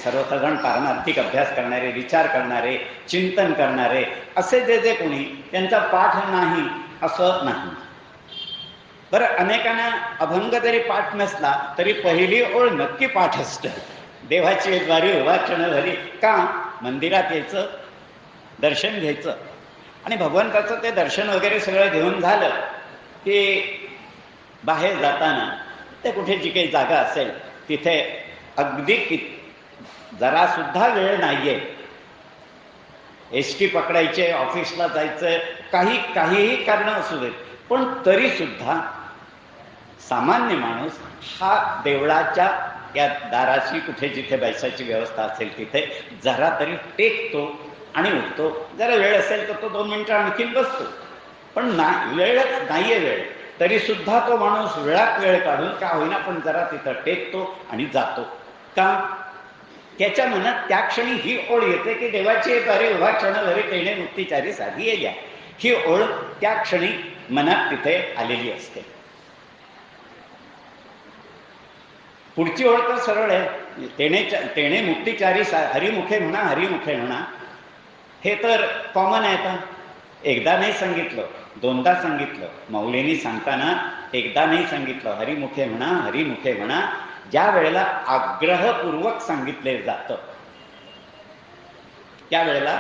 सर्वसाधारण पारमार्थिक अभ्यास करणारे, विचार करणारे, चिंतन करणारे असे जे जे कोणी, त्यांचा पाठ नाही असं नाही. बरं, अनेकांना अभंग जरी पाठ नसला तरी पहिली ओळ नक्की पाठ असतं, देवाची द्वारी उभा क्षणभरी. का? मंदिरात यायचं, दर्शन घ्यायचं आणि भगवंताचं ते दर्शन वगैरे सगळं घेऊन झालं की बाहेर जाताना ते कुठे जी काही जागा असेल तिथे अगदी जरा सुद्धा वेळ नाहीये, एसटी पकडायचे, ऑफिसला जायचं, काहीही कारण असू देत, पण तरी सुद्धा सामान्य माणूस हा देवळाच्या या दाराची कुठे जिथे बैसायची व्यवस्था असेल तिथे जरा तरी टेकतो आणि उठतो. जरा वेळ असेल तर तो 2 मिनिटं आणखीन बसतो, पण वेळच नाहीये वेळ तरी सुद्धा तो माणूस वेळात वेळ काढून का होईना पण जरा तिथं टेकतो आणि जातो. का? त्याच्या मनात त्या क्षणी ही ओळ येते की देवाची द्वारे उभा क्षणभरी तेणे मुक्तिचारी साधी येल्या, ही ओळ त्या क्षणी मनात तिथे आलेली असते. पुढची ओळ तर सरळ आहे, तेणे मुक्तिचारी हरिमुखे म्हणा हरिमुखे म्हणा. हे तर कॉमन आहे. का एकदा नाही सांगितलं, दोनदा सांगितलं, मौलींनी सांगताना एकदा नाही सांगितलं, हरिमुखे म्हणा हरिमुखे म्हणा. ज्या वेळेला आग्रहपूर्वक सांगितले जातं त्यावेळेला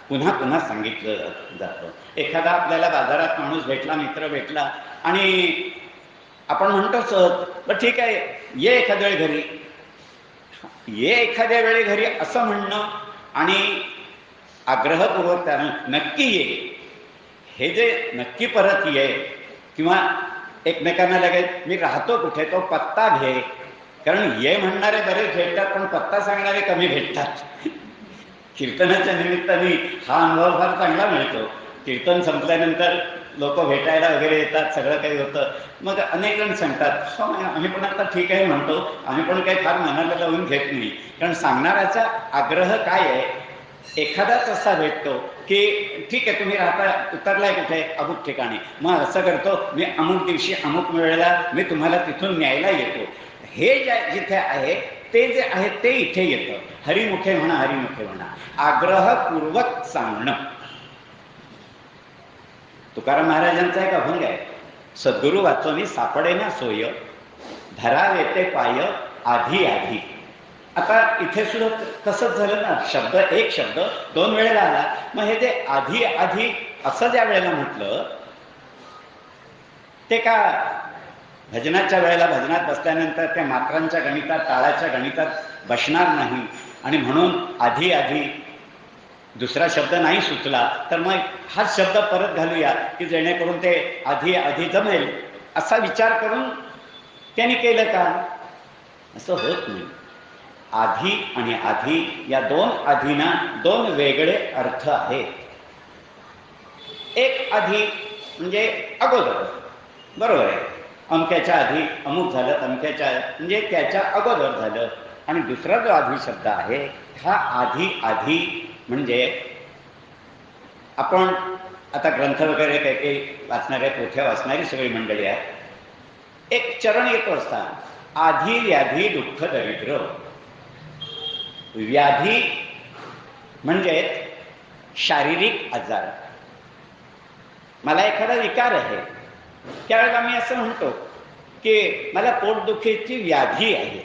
पुन्हा पुन्हा सांगितलं जातं. एखादा आपल्याला बाजारात माणूस भेटला, मित्र भेटला आणि आपण म्हणतो सहज, बरं ठीक आहे ये एखाद्या वेळी घरी, ये एखाद्या वेळी घरी असं म्हणणं आणि आग्रहपूर्वक त्यानं नक्की ये, हे जे नक्की परत ये, किंवा एकमेकांना लगेच मी राहतो कुठे तो पत्ता घे, कारण ये म्हणणारे बरेच भेटतात पण पत्ता सांगणारे कमी भेटतात. कीर्तनाच्या निमित्ताने हा अनुभव फार चांगला मिळतो. कीर्तन संपल्यानंतर लोक भेटायला वगैरे येतात, सगळं काही होतं, मग अनेक जण सांगतात आम्ही पण आता ठीक आहे म्हणतो, आम्ही पण काही फार मनाला लावून घेत नाही. कारण सांगणाऱ्याचा आग्रह काय आहे, एखादाच असा भेटतो की ठीक आहे तुम्ही राहता उतरलाय कुठे अमुक ठिकाणी, मग असं करतो मी अमुक दिवशी अमुक वेळेला मी तुम्हाला तिथून न्यायला येतो. हे जिथे आहे ते जे आहे ते इथे येतं. हरिमुखे म्हणा हरिमुखे म्हणा, आग्रहपूर्वक सांगणं. तुकाराम महाराजांचा एक अभंग आहे, सद्गुरु वाचोनी सापडे ना सोय, धराव येते पाय आधी आधी. आता इथे सुद्धा तसंच झालं ना, शब्द एक शब्द 2 वेळेला आला. मग हे जे आधी आधी असं ज्या वेळेला म्हटलं ते का भजनाच्या वेळेला भजनात बसल्यानंतर त्या मात्रांच्या गणितात, ताळाच्या गणितात बसणार नाही, आणि म्हणून आधी आधी दुसरा शब्द नाही सुचला तर मग हाच शब्द परत घालूया की जेणेकरून ते आधी आधी जमेल, असा विचार करून त्यांनी केलं का? असं होत नाही. आधी आणि आधी या दोन आधीना दोन वेगळे अर्थ आहेत. एक आधी म्हणजे अगोदर, बरोबर आहे, अमक्याच्या आधी अमुक झालं, अमक्याच्या म्हणजे त्याच्या अगोदर झालं. आणि दुसरा जो आधी शब्द आहे हा आधी आधी म्हणजे आपण आता ग्रंथ वगैरे काही काही वाचणाऱ्या, पोथ्या वाचणारी सगळी मंडळी आहे, एक चरण येतो असता, आधी व्याधी दुःख दरिद्र. व्याधी म्हणजे शारीरिक आजार. मला एखादा विकार आहे, त्यावेळेला मी असं म्हणतो की मला पोटदुखीची व्याधी आहे.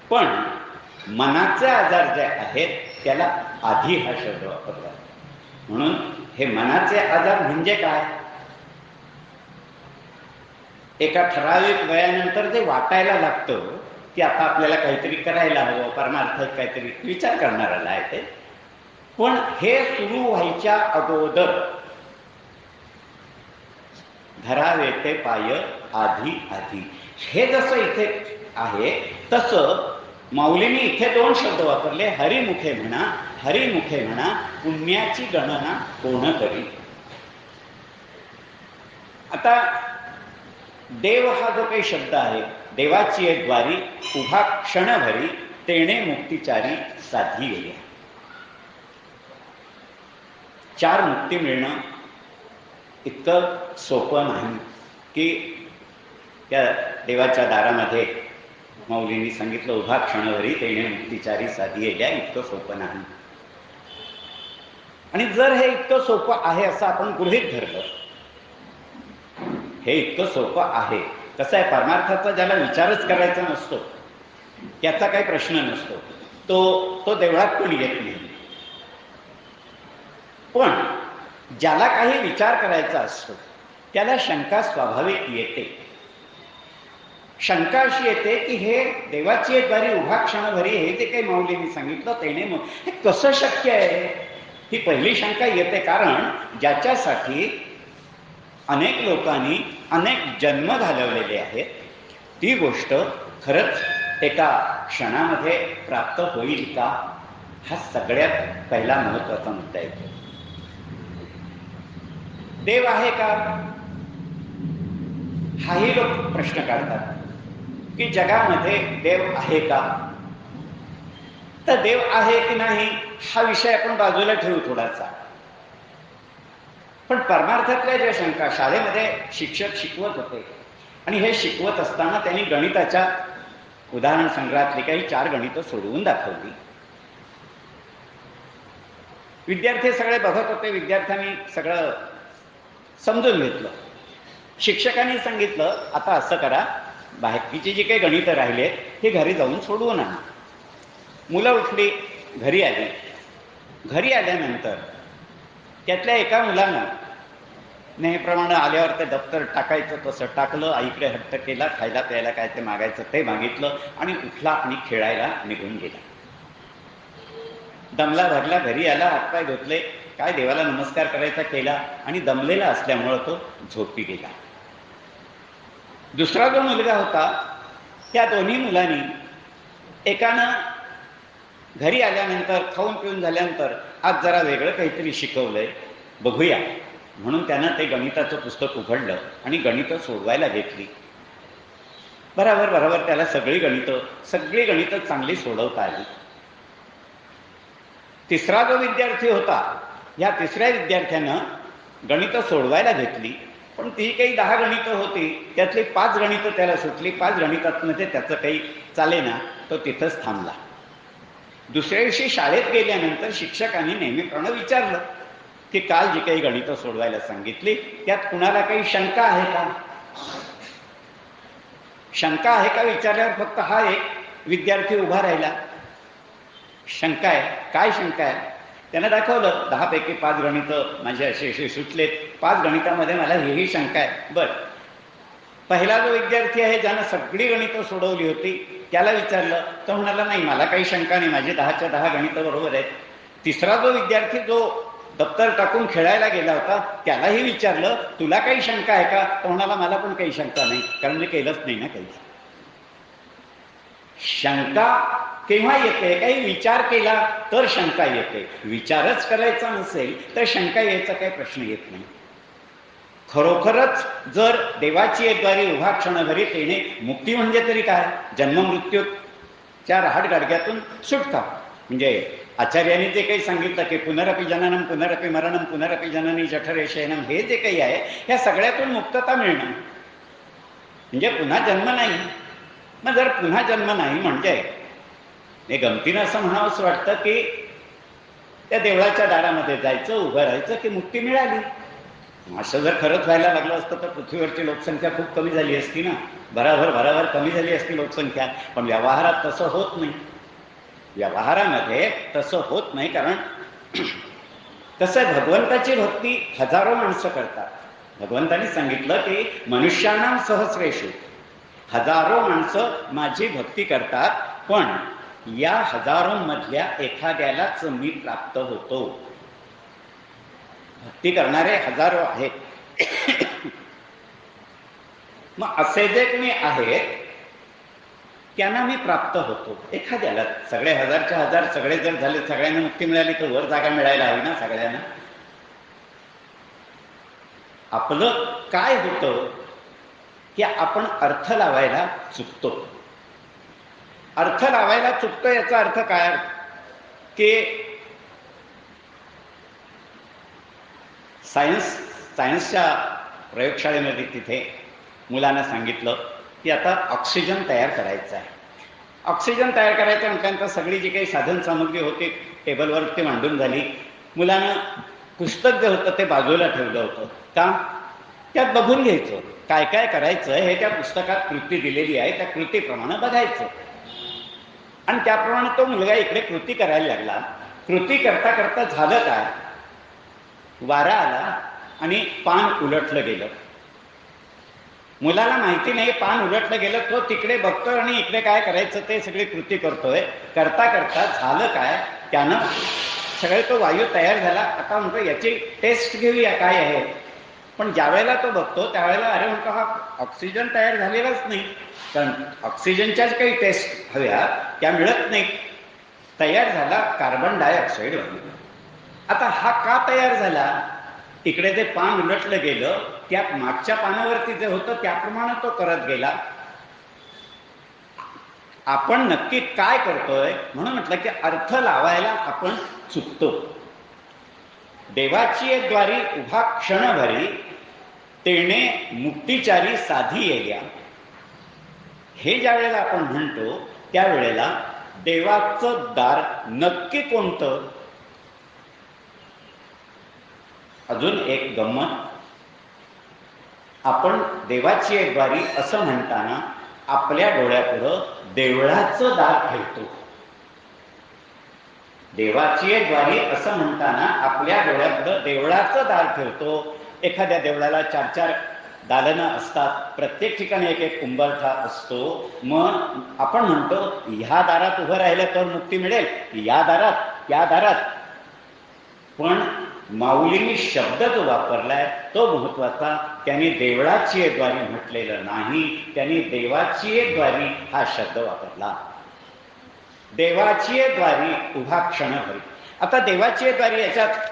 पण मनाचे आजार जे आहेत त्याला आधी हा शब्द वापरला. म्हणून हे मनाचे आजार म्हणजे काय? एका ठराविक वयानंतर जे वाटायला लागतं की आता आपल्याला काहीतरी करायला हवं, परमार्थात काहीतरी विचार करणाऱ्याला आहे ते. पण हे सुरू व्हायच्या अगोदर धरावे ते पाय आधी आधी, हे जसं इथे आहे तसं माऊलींनी इथे दोन शब्द वापरले, हरिमुखे म्हणा, हरिमुखे म्हणा, पुण्याची गणना कोण करी. आता देव हा जो काही शब्द आहे, देवाची एक द्वारी उभा क्षणभरी तेणे मुक्तिचारी साधी गेल्या. चार मुक्ती मिळणं इतकं सोपं नाही की त्या देवाच्या दारामध्ये माऊलींनी सांगितलं उभा क्षणभरी तेणे मुक्तिचारी साधी गेल्या, इतकं सोपं नाही. आणि जर हे इतकं सोपं आहे असं आपण गृहीत धरलं, हे इतकं सोपं आहे, कसं आहे, परमार्थाचा ज्याला विचारच करायचा नसतो त्याचा काही प्रश्न नसतो, तो देवळात पण येत नाही. पण ज्याला काही विचार करायचा असतो त्याला शंका स्वाभाविक येते. शंका अशी येते की हे देवाची एक द्वारी उभा क्षणभरी हे जे काही माऊलींनी सांगितलं तेने हे कसं शक्य आहे, ही पहिली शंका येते. कारण ज्याच्यासाठी अनेक लोकांनी अनेक जन्म घालवलेले आहेत ती गोष्ट खरंच एका क्षणामध्ये प्राप्त होईल का, हा सगळ्यात पहिला महत्वाचा मुद्दा येतो. देव आहे का, हाही लोक प्रश्न काढतात की जगामध्ये देव आहे का. तर देव आहे की नाही हा विषय आपण बाजूला ठेवू थोडासा. पण परमार्थातल्या ज्या शंका, शाळेमध्ये शिक्षक शिकवत होते आणि हे शिकवत असताना त्यांनी गणिताच्या उदाहरण संग्रहातली काही 4 गणितं सोडवून दाखवली. विद्यार्थी सगळे बघत होते, विद्यार्थ्यांनी सगळं समजून घेतलं. शिक्षकांनी सांगितलं आता असं करा, बाकीची जी काही गणितं राहिलेत हे घरी जाऊन सोडवून आणा. मुलं उठली, घरी आली. घरी आल्यानंतर त्यातल्या एका मुलानं नेहमीप्रमाणे आल्यावर ते दप्तर टाकायचं तसं टाकलं, आईकडे हट्ट केला, खायला प्यायला काय ते मागायचं ते मागितलं आणि उठला आणि खेळायला निघून गेला. दमला भरला, घरी आला, हातपाय धुतले, काय देवाला नमस्कार करायचा केला आणि दमलेला असल्यामुळं तो झोपी गेला. दुसरा जो मुलगा होता त्या दोन्ही मुलांनी एकानं घरी आल्यानंतर खाऊन पिऊन झाल्यानंतर आज जरा वेगळं काहीतरी शिकवलंय बघूया म्हणून त्यानं ते गणिताचं पुस्तक उघडलं आणि गणितं सोडवायला घेतली. बरोबर त्याला सगळी गणितं चांगली सोडवता आली. तिसरा जो विद्यार्थी होता, या तिसऱ्या विद्यार्थ्यानं गणितं सोडवायला घेतली, पण ती काही 10 गणितं होती, त्यातली 5 गणितं त्याला सुटली. 5 गणितांमध्ये त्याचं काही चालेना, तो तिथंच थांबला. दुसऱ्या दिवशी शाळेत गेल्यानंतर शिक्षकांनी नेहमीप्रमाणे विचारलं की काल जी काही गणितं सोडवायला सांगितली त्यात कुणाला काही शंका आहे का. शंका आहे का विचारल्यावर फक्त हा एक विद्यार्थी उभा राहिला. शंका आहे, काय शंका आहे त्यानं दाखवलं 10 पैकी 5 गणितं माझे असे असे सुटलेत, 5 गणितामध्ये मला ही शंका आहे. बरं, पहिला जो विद्यार्थी आहे ज्यानं सगळी गणितं सोडवली होती त्याला विचारलं, तर म्हणाला नाही मला काही शंका नाही, माझी 10च्या 10 गणितं बरोबर आहेत. तिसरा जो विद्यार्थी जो दप्तर टाकून खेळायला गेला होता त्यालाही विचारलं, तुला काही शंका आहे का? तर म्हणाला मला पण काही शंका नाही, कारण मी केलंच नाही ना काही. शंका केव्हा येते? काही विचार केला तर शंका येते. विचारच करायचा नसेल तर शंका यायचा काही प्रश्न येत नाही. खरोखरच जर देवाची एकद्वारी उभा क्षणभरीत येणे, मुक्ती म्हणजे तरी काय? जन्ममृत्यूच्या रहाटगाडग्यातून सुटका. म्हणजे आचार्यांनी जे काही सांगितलं की पुनरपि जननम पुनरपि मरणम पुनरपि जननी जठरे शयनम, हे जे काही आहे ह्या सगळ्यातून मुक्तता मिळणं म्हणजे पुन्हा जन्म नाही. मग जर पुन्हा जन्म नाही म्हणजे हे गमतीनं असं म्हणावंसं वाटतं की त्या देवळाच्या दारामध्ये जायचं, उभं राहायचं की मुक्ती मिळाली. असं जर खरंच व्हायला लागलं असतं तर पृथ्वीवरची लोकसंख्या खूप कमी झाली असती ना, भराभर कमी झाली असती लोकसंख्या. पण व्यवहारात तसं होत नाही. व्यवहारामध्ये तसं होत नाही, कारण कसं भगवंताची भक्ती हजारो माणसं करतात. भगवंतांनी सांगितलं की मनुष्याणां सहस्रेषु, हजारो माणसं माझी भक्ती करतात, पण या हजारोंमधल्या एखाद्यालाच मी प्राप्त होतो. भक्ती करणारे हजारो आहेत. मग असे जे कोणी आहेत त्यांना मी प्राप्त होतो. एखाद्याला, सगळे हजारच्या हजार सगळे जर झाले, सगळ्यांना मुक्ती मिळाली तर वर जागा मिळायला हवी ना सगळ्यांना. आपलं काय होतं की आपण अर्थ लावायला चुकतो. अर्थ लावायला चुकतो याचा अर्थ काय की सायन्सच्या प्रयोगशाळेमध्ये तिथे मुलांना सांगितलं की आता ऑक्सिजन तयार करायचं आहे. ऑक्सिजन तयार करायचं म्हटल्यानंतर सगळी जी काही साधन सामग्री होती टेबलवर ती मांडून झाली. मुलानं पुस्तक जे होतं ते बाजूला ठेवलं होतं. का? त्यात बघून घ्यायचं काय काय करायचं हे त्या पुस्तकात कृती दिलेली आहे, त्या कृतीप्रमाणे बघायचं. आणि त्याप्रमाणे तो मुलगा इकडे कृती करायला लागला. कृती करता करता झालं काय, वारा आला आणि पान उलटलं गेलं. मुलाला माहिती नाही पान उलटलं गेलं. तो तिकडे बघतोय आणि इकडे काय करायचं ते सगळी कृती करतोय. करता करता झालं काय, त्यानं सगळे तो वायू तयार झाला. आता म्हणतो याची टेस्ट घेऊया काय आहे. पण ज्या वेळेला तो बघतो त्यावेळेला अरे म्हणतो हा ऑक्सिजन तयार झालेलाच नाही, कारण ऑक्सिजनच्याच काही टेस्ट हव्या त्या मिळत नाही. तयार झाला कार्बन डायऑक्साईड. आता हा का तयार झाला? इकडे जे पान उलटलं गेलं त्या मागच्या पानावरती जे होतं त्याप्रमाणे तो करत गेला. आपण नक्की काय करतोय म्हणून म्हटलं की अर्थ लावायला आपण चुकतो. देवाची द्वारी उभा क्षणभरी तेणे मुक्तिचारी साधी येल्या, हे ज्या वेळेला आपण म्हणतो त्यावेळेला देवाचं दार नक्की कोणतं? अजून एक गंमत, आपण देवाची एक द्वारी असं म्हणताना आपल्या डोळ्यापुढं देवळाचं दार ठेवतो. देवाची एक द्वारी असं म्हणताना आपल्या डोळ्यापुढं देवळाचं दार ठेवतो. एखाद्या देवळाला 4-4 दालनं असतात, प्रत्येक ठिकाणी एक एक उंबरठा असतो. मग आपण म्हणतो ह्या दारात उभं राहिलं तर मुक्ती मिळेल, या दारात त्या दारात. पण माऊलींनी शब्द जो वापरलाय तो महत्वाचा. त्यांनी देवळाची एक द्वारी म्हटलेलं नाही, त्यांनी देवाची एक द्वारी हा शब्द वापरला. देवाची एक द्वारी उभा क्षणभरी. आता देवाची एक द्वारी याच्यात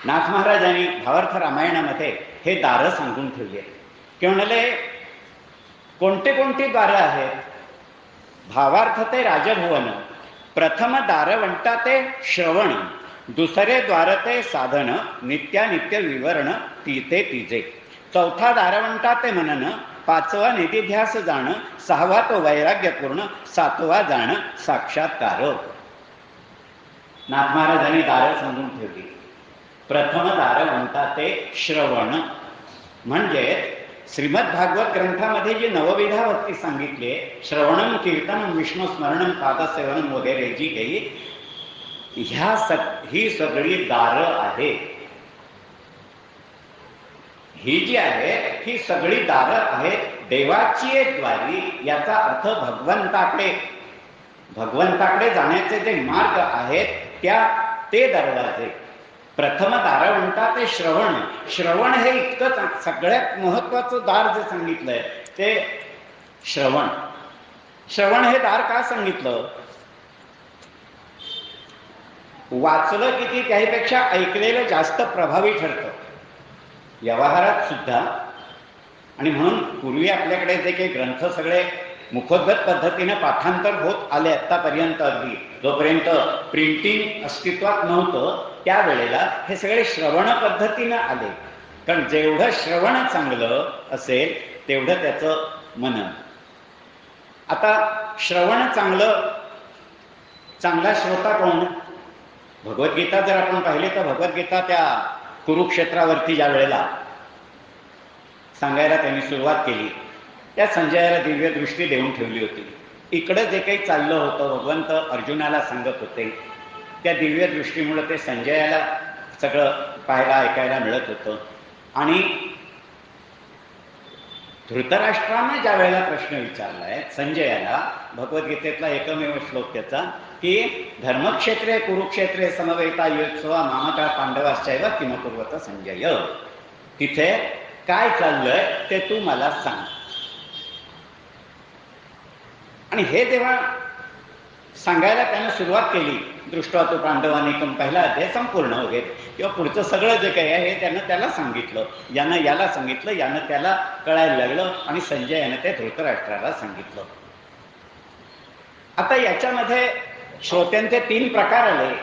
नाथ महाराजांनी भावार्थ रामायणामध्ये हे दारं सांगून ठेवली आहे. की म्हणाले कोणते कोणती दारं आहेत? भावार्थ ते राजभुवन, प्रथम दारवंटा ते श्रवण, दुसरे द्वार ते साधन, नित्यानित्य विवरण तीते तिजे, चौथा दारवंटा ते मनन, पाचवा निधिध्यास जाण, सहावा तो वैराग्यपूर्ण, सातवा जाण साक्षात्कार. नाथ महाराजांनी दारं सांगून ठेवली. प्रथम दारवंटा ते श्रवण म्हणजे श्रीमद भागवत ग्रंथामध्ये जी नवविधा भक्ती सांगितली, श्रवणम कीर्तनम विष्णू स्मरणम पादसेवनम वगैरे जी काही ही सगळी दारं आहेत. ही जी आहे ही सगळी दारं आहेत देवाची एक द्वारी. याचा अर्थ भगवंताकडे जाण्याचे जे मार्ग आहेत ते दरवाजे. प्रथम दार म्हणतात ते श्रवण. श्रवण हे इतकं सगळ्यात महत्वाचं दार जे सांगितलंय ते श्रवण. श्रवण हे दार का सांगितलं? वाचलं किती त्याहीपेक्षा ऐकलेलं जास्त प्रभावी ठरतं व्यवहारात सुद्धा. आणि म्हणून पूर्वी आपल्याकडे जे काही ग्रंथ सगळे मुखोद्गत पद्धतीने पाठांतर होत आले आतापर्यंत, अगदी जोपर्यंत प्रिंटिंग अस्तित्वात नव्हतं त्यावेळेला हे सगळे श्रवण पद्धतीनं आले. कारण जेवढं श्रवण चांगलं असेल तेवढं त्याचं मनन. आता श्रवण चांगला श्रोता कोण? भगवद्गीता जर आपण पाहिले तर भगवद्गीता त्या कुरुक्षेत्रावरती ज्या वेळेला सांगायला त्यांनी सुरुवात केली त्या संजयाला दिव्य दृष्टी देऊन ठेवली होती. इकडं जे काही चाललं होतं भगवंत अर्जुनाला सांगत होते त्या दिव्य दृष्टीमुळे ते संजयाला सगळं पाहायला ऐकायला मिळत होतं. आणि धृतराष्ट्रानं ज्या वेळेला प्रश्न विचारलाय संजयाला, भगवद्गीतेतला एकमेव श्लोक त्याचा की धर्मक्षेत्रे कुरुक्षेत्रे समवेता युत्सवा मामका पांडवाश्चैव किम कुर्वत संजय, तिथे काय चाललंय ते तू मला सांग. आणि हे जेव्हा सांगायला त्यानं सुरुवात केली, दृष्ट्वा तो पांडवानिकम पहिला अध्याय संपूर्ण वगैरे किंवा पुढचं सगळं जे काही आहे हे त्यानं त्याला सांगितलं, यानं याला सांगितलं, यानं त्याला कळायला लागलं आणि संजयानं ते धृतराष्ट्राला सांगितलं. आता याच्यामध्ये श्रोत्यांचे 3 प्रकार आले.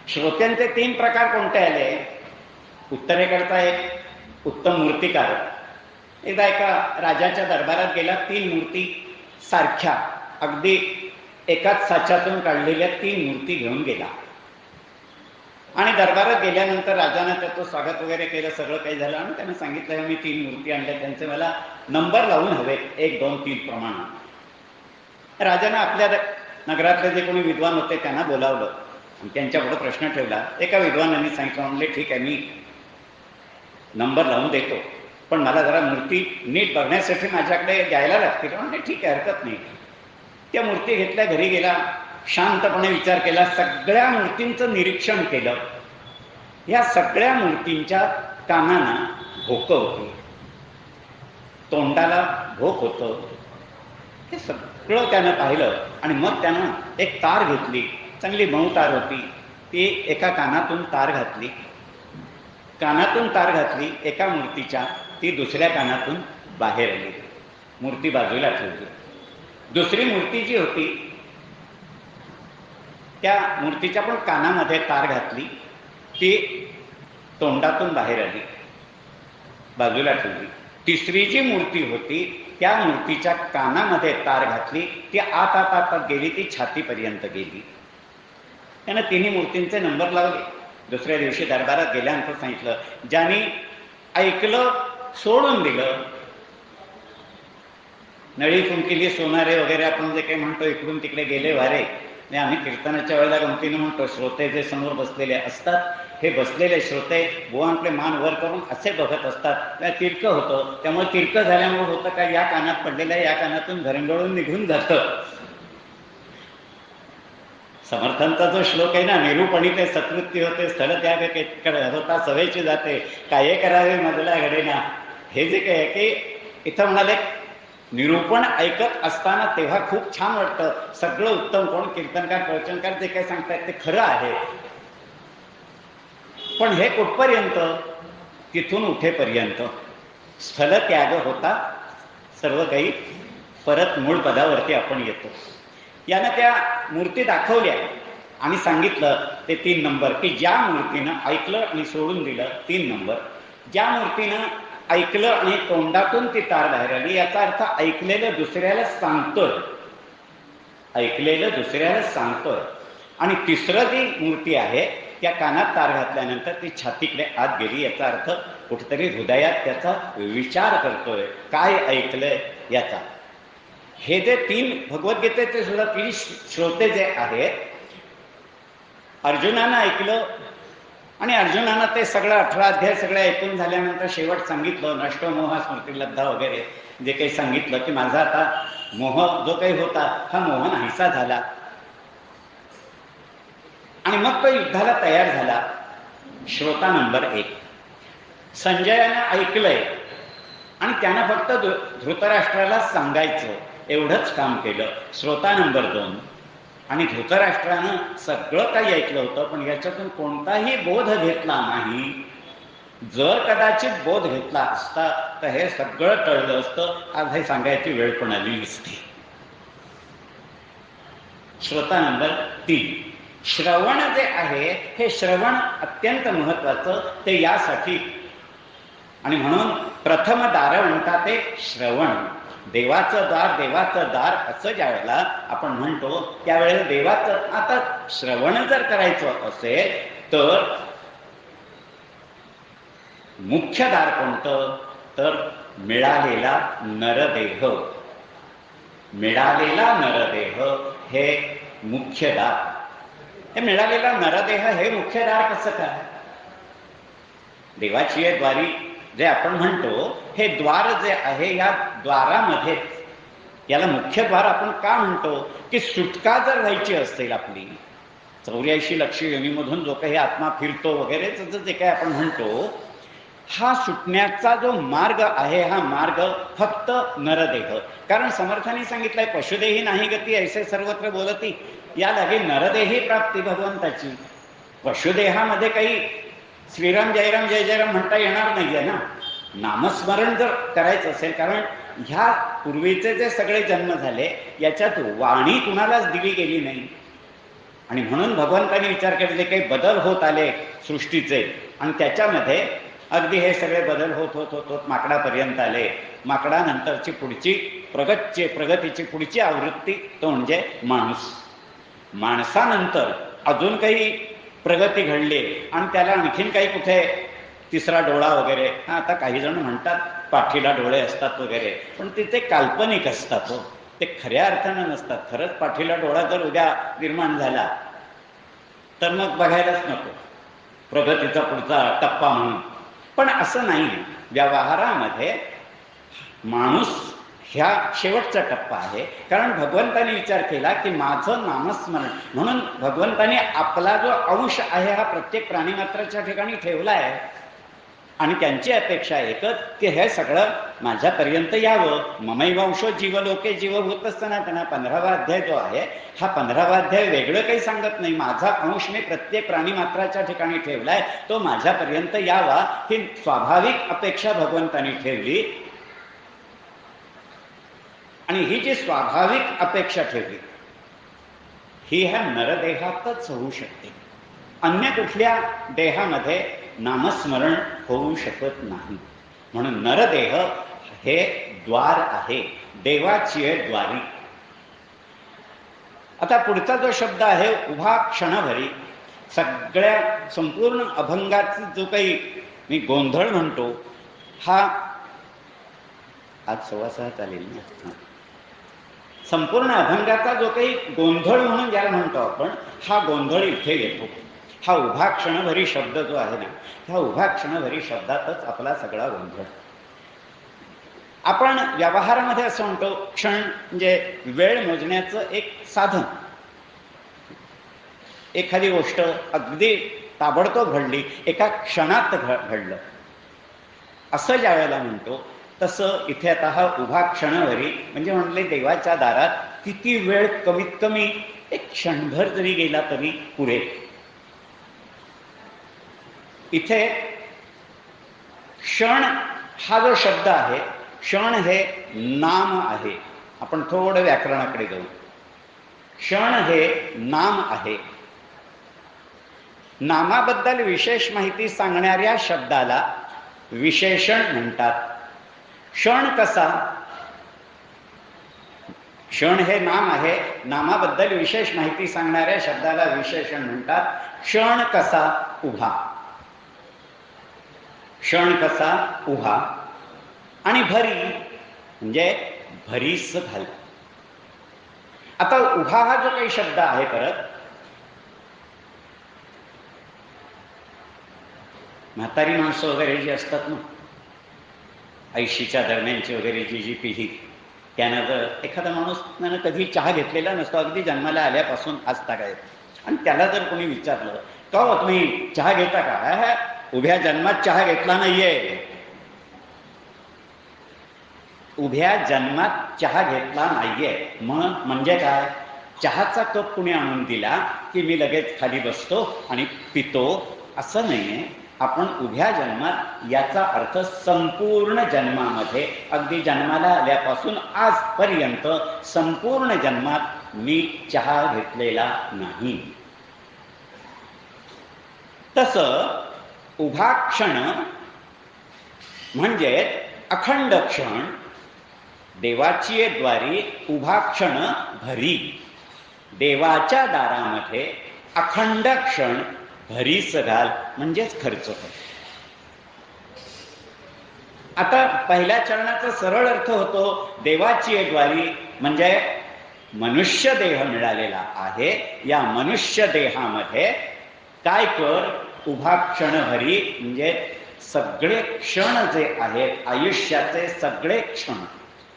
श्रोत्यांचे 3 प्रकार कोणते आले? उत्तरेकडचा एक उत्तम मूर्तिकार एकदा एका राजाच्या दरबारात गेला. 3 मूर्ती सारख्या अगदी एकाच साच्यातून काढलेल्या 3 मूर्ती घेऊन गेला. आणि दरबारात गेल्यानंतर राजानं त्याचं स्वागत वगैरे केलं, सगळं काही झालं आणि त्यानं सांगितलं मी 3 मूर्ती आणल्या, त्यांचे मला नंबर लावून हवे 1, 2, 3 प्रमाणे. राजानं आपल्या नगरातले जे कोणी विद्वान होते त्यांना बोलावलं आणि त्यांच्यापुढे प्रश्न ठेवला. एका विद्वानांनी सांगितलं म्हणले ठीक आहे मी नंबर लावून देतो पण मला जरा मूर्ती नीट बघण्यासाठी माझ्याकडे द्यायला लागतील. म्हणजे ठीक आहे हरकत नाही. त्या मूर्ती घेतल्या, घरी गेला, शांतपणे विचार केला, सगळ्या मूर्तींचं निरीक्षण केलं. या सगळ्या मूर्तींच्या कानांना भोकं होती, तोंडाला भोक होतं, हे सगळं त्यानं पाहिलं. आणि मग त्यानं एक तार घेतली, चांगली मऊ तार होती, ती एका कानातून तार घातली. कानातून तार घातली एका मूर्तीच्या, ती दुसऱ्या कानातून बाहेर आली, मूर्ती बाजूला ठेवली. दुसरी मूर्ती जी होती त्या मूर्तीच्या पण कानामध्ये तार घातली, ती तोंडातून बाहेर आली, बाजूला ठेवली. तिसरी जी मूर्ती होती त्या मूर्तीच्या कानामध्ये तार घातली, ती आत गेली, ती छातीपर्यंत गेली. त्यानं 3 मूर्तींचे नंबर लावले. दुसऱ्या दिवशी दरबारात गेल्यानंतर सांगितलं ज्यांनी ऐकलं सोडून दिलं, नळी फुंकिली सोनारे वगैरे आपण जे काही म्हणतो, इकडून तिकडे गेले वारे. आम्ही कीर्तनाच्या वेळेला गमतीनं म्हणतो, श्रोते जे समोर बसलेले असतात हे बसलेले श्रोते बुवांकडे मान वर करून असे बघत असतात. त्या तिरकं होतं, त्यामुळे तिरकं झाल्यामुळे होतं का या कानात पडलेल्या या कानातून घरंगळून निघून जातं. समर्थांचा जो श्लोक आहे ना, निरूपणिते सत्कृती होते स्थळ त्याग होता सवयची जाते काय करावे मजला घडेना. हे जे काय आहे की इथं म्हणाले निरूपण ऐकत असताना तेव्हा खूप छान वाटतं, सगळं उत्तम, कोण कीर्तनकार प्रवचनकार जे काही सांगतायत ते खरं आहे. पण हे कुठपर्यंत? तिथून उठेपर्यंत. स्थल त्याग होता सर्व काही, परत मूळ पदावरती आपण येतो. यानं त्या मूर्ती दाखवल्या आणि सांगितलं ते 3 नंबर की ज्या मूर्तीनं ऐकलं आणि सोडून दिलं 3 नंबर. ज्या मूर्तीनं ऐकलं आणि तोंडातून ती तार बाहेर आली, याचा अर्थ ऐकलेलं दुसऱ्याला सांगतोय, ऐकलेलं दुसऱ्याला सांगतोय. आणि तिसरं जी मूर्ती आहे त्या कानात तार घातल्यानंतर ती छातीकडे आत गेली, याचा अर्थ कुठेतरी हृदयात त्याचा विचार करतोय, काय ऐकलंय याचा. हे जे 3 भगवद्गीतेचे सुद्धा 3 श्रोते जे आहेत अर्जुनानं ऐकलं आणि अर्जुनानं ते सगळं 18 अध्याय सगळं ऐकून झाल्यानंतर शेवट सांगितलं, नष्टो मोह स्मृतिलब्धा वगैरे जे काही सांगितलं की माझा आता मोह जो काही होता हा मोह नाहीसा झाला. आणि मग तो युद्धाला तयार झाला. श्रोता नंबर 1 संजयानं ऐकलंय आणि त्यानं फक्त धृतराष्ट्राला सांगायचं एवढंच काम केलं. श्रोता नंबर 2 आणि धृतराष्ट्रानं सगळं काही ऐकलं होतं पण याच्यातून कोणताही बोध घेतला नाही. जर कदाचित बोध घेतला असता तर हे सगळं टळलं असतं. आज हे सांगायची वेळ पण आली नसती. श्रोता नंबर 3 श्रवण जे आहे हे श्रवण अत्यंत महत्वाचं. ते यासाठी आणि म्हणून प्रथम दार म्हणतात ते श्रवण. देवाचं दार असं ज्या वेळेला आपण म्हणतो त्यावेळेला देवाचं आता श्रवण जर करायचं असेल तर मुख्य दार कोणतं तर मिळालेला नरदेह. मिळालेला नरदेह हे मुख्य दार. हे मिळालेला नरदेह हे मुख्य दार कसं काय? देवाची आहे द्वारी जे आपण म्हणतो हे द्वार जे आहे या द्वारामध्ये याला मुख्य द्वार आपण का म्हणतो की सुटका जर व्हायची असेल आपली 84 लक्ष योनीमधून जो काही आत्मा फिरतो वगैरे जे काही आपण म्हणतो हा सुटण्याचा जो मार्ग आहे हा मार्ग फक्त नरदेह. कारण समर्थांनी सांगितलंय पशुदेही नाही गती ऐसे सर्वत्र बोलती. या लागे नरदेही प्राप्ती भगवंताची. पशुदेहामध्ये काही श्रीराम जयराम जय जयराम म्हणता येणार नाहीये ना. नामस्मरण जर करायचं असेल कारण ह्या पूर्वीचे जे सगळे जन्म झाले याच्यात वाणी कुणालाच दिली गेली नाही आणि म्हणून भगवंतांनी विचार केले काही बदल होत आले सृष्टीचे आणि त्याच्यामध्ये अगदी हे सगळे बदल होत होत होत होत माकडापर्यंत आले. माकडानंतरची पुढची प्रगतीची पुढची आवृत्ती तो म्हणजे माणूस. माणसानंतर अजून काही प्रगती घडली आणि त्याला आणखीन काही कुठे तिसरा डोळा वगैरे. आता काही जण म्हणतात पाठीला डोळे असतात वगैरे पण ते काल्पनिक असतात हो. ते खऱ्या अर्थानं नसतात. खरंच पाठीला डोळा जर उद्या निर्माण झाला तर मग बघायलाच नको प्रगतीचा पुढचा टप्पा म्हणून. पण असं नाही. व्यवहारामध्ये माणूस ह्या शेवटचा टप्पा आहे. कारण भगवंताने विचार केला की माझं नामस्मरण म्हणून भगवंताने आपला जो अंश आहे हा प्रत्येक प्राणीमात्राच्या ठिकाणी ठेवला आहे आणि त्यांची अपेक्षा एकच की हे सगळं माझ्यापर्यंत यावं. ममैवांशो जीवलोके जीवभूत सनातना 15वा अध्याय जो आहे हा 15वा अध्याय वेगळं काही सांगत नाही. माझा अंश मी प्रत्येक प्राणीमात्राच्या ठिकाणी ठेवलाय तो माझ्यापर्यंत यावा ही स्वाभाविक अपेक्षा भगवंतानी ठेवली आणि ही जी स्वाभाविक अपेक्षा ठेवली ही ह्या नरदेहातच होऊ शकते. अन्य कुठल्या देहामध्ये नामस्मरण होऊ शकत नाही. म्हणून नरदेह हे द्वार आहे. देवाची आहे द्वारी. आता पुढचा जो शब्द आहे उभा क्षणभरी सगळ्या संपूर्ण अभंगाचा जो काही मी गोंधळ म्हणतो हा आज 6:15 चालेल ना. संपूर्ण अभंगाचा जो काही गोंधळ म्हणून ज्याला म्हणतो आपण हा गोंधळ इथे येतो. हा उभा क्षणभरी शब्द जो आहे ना ह्या उभा क्षणभरी शब्दातच आपला सगळा गोंधळ. आपण व्यवहारामध्ये असं म्हणतो क्षण म्हणजे वेळ मोजण्याचं एक साधन. एखादी गोष्ट अगदी ताबडतोब घडली एका क्षणात घडलं असं ज्या वेळेला म्हणतो तसं इथे आता हा उभा क्षणभरी म्हणजे म्हणले देवाच्या दारात किती वेळ कमीत कमी एक क्षणभर जरी गेला तरी पुरेल. इथे क्षण हा जो शब्द आहे क्षण हे नाम आहे. आपण थोडं व्याकरणाकडे जाऊ. क्षण हे नाम आहे. नामाबद्दल विशेष माहिती सांगणाऱ्या शब्दाला विशेषण म्हणतात. क्षण कसा? क्षण हे नाम आहे. नामाबद्दल विशेष माहिती सांगणाऱ्या शब्दाला विशेषण म्हणतात. क्षण कसा? उभा. क्षण कसा? उभा. आणि भरी म्हणजे भरीस घाल. आता उभा हा जो काही शब्द आहे परत म्हातारी माणसं वगैरे जी असतात ना, 80च्या दरम्यानची वगैरे जी पिढी, त्यानं जर एखादा माणूस त्यानं कधी चहा घेतलेला नसतो, अगदी जन्माला आल्यापासून आज तागायत, आणि त्याला जर कोणी विचारलं का हो तुम्ही चहा घेता का, उभ्या जन्मात चहा घेतला नाहीये, उभ्या जन्मात चहा घेतला नाहीये. म्हणजे काय, चहाचा कप कुणी आणून दिला की मी लगेच खाली बसतो आणि पितो असं नाहीये. आपण उभ्या जन्मात याचा अर्थ संपूर्ण जन्मामध्ये, अगदी जन्माला आल्यापासून आजपर्यंत संपूर्ण जन्मात मी चहा घेतलेला नाही. तसं उभा क्षण म्हणजे अखंड क्षण, देवाची द्वारी उभा क्षण भरी, देवाच्या दारामध्ये अखंड क्षण भरीस घाल म्हणजेच खर्च कर. आता पहिल्या चरणाचा सरळ अर्थ होतो देवाची द्वारी म्हणजे मनुष्य देह मिळालेला आहे, या मनुष्य देहामध्ये काय कर, उभा क्षण भरी म्हणजे सगळे क्षण जे आहेत आयुष्याचे सगळे क्षण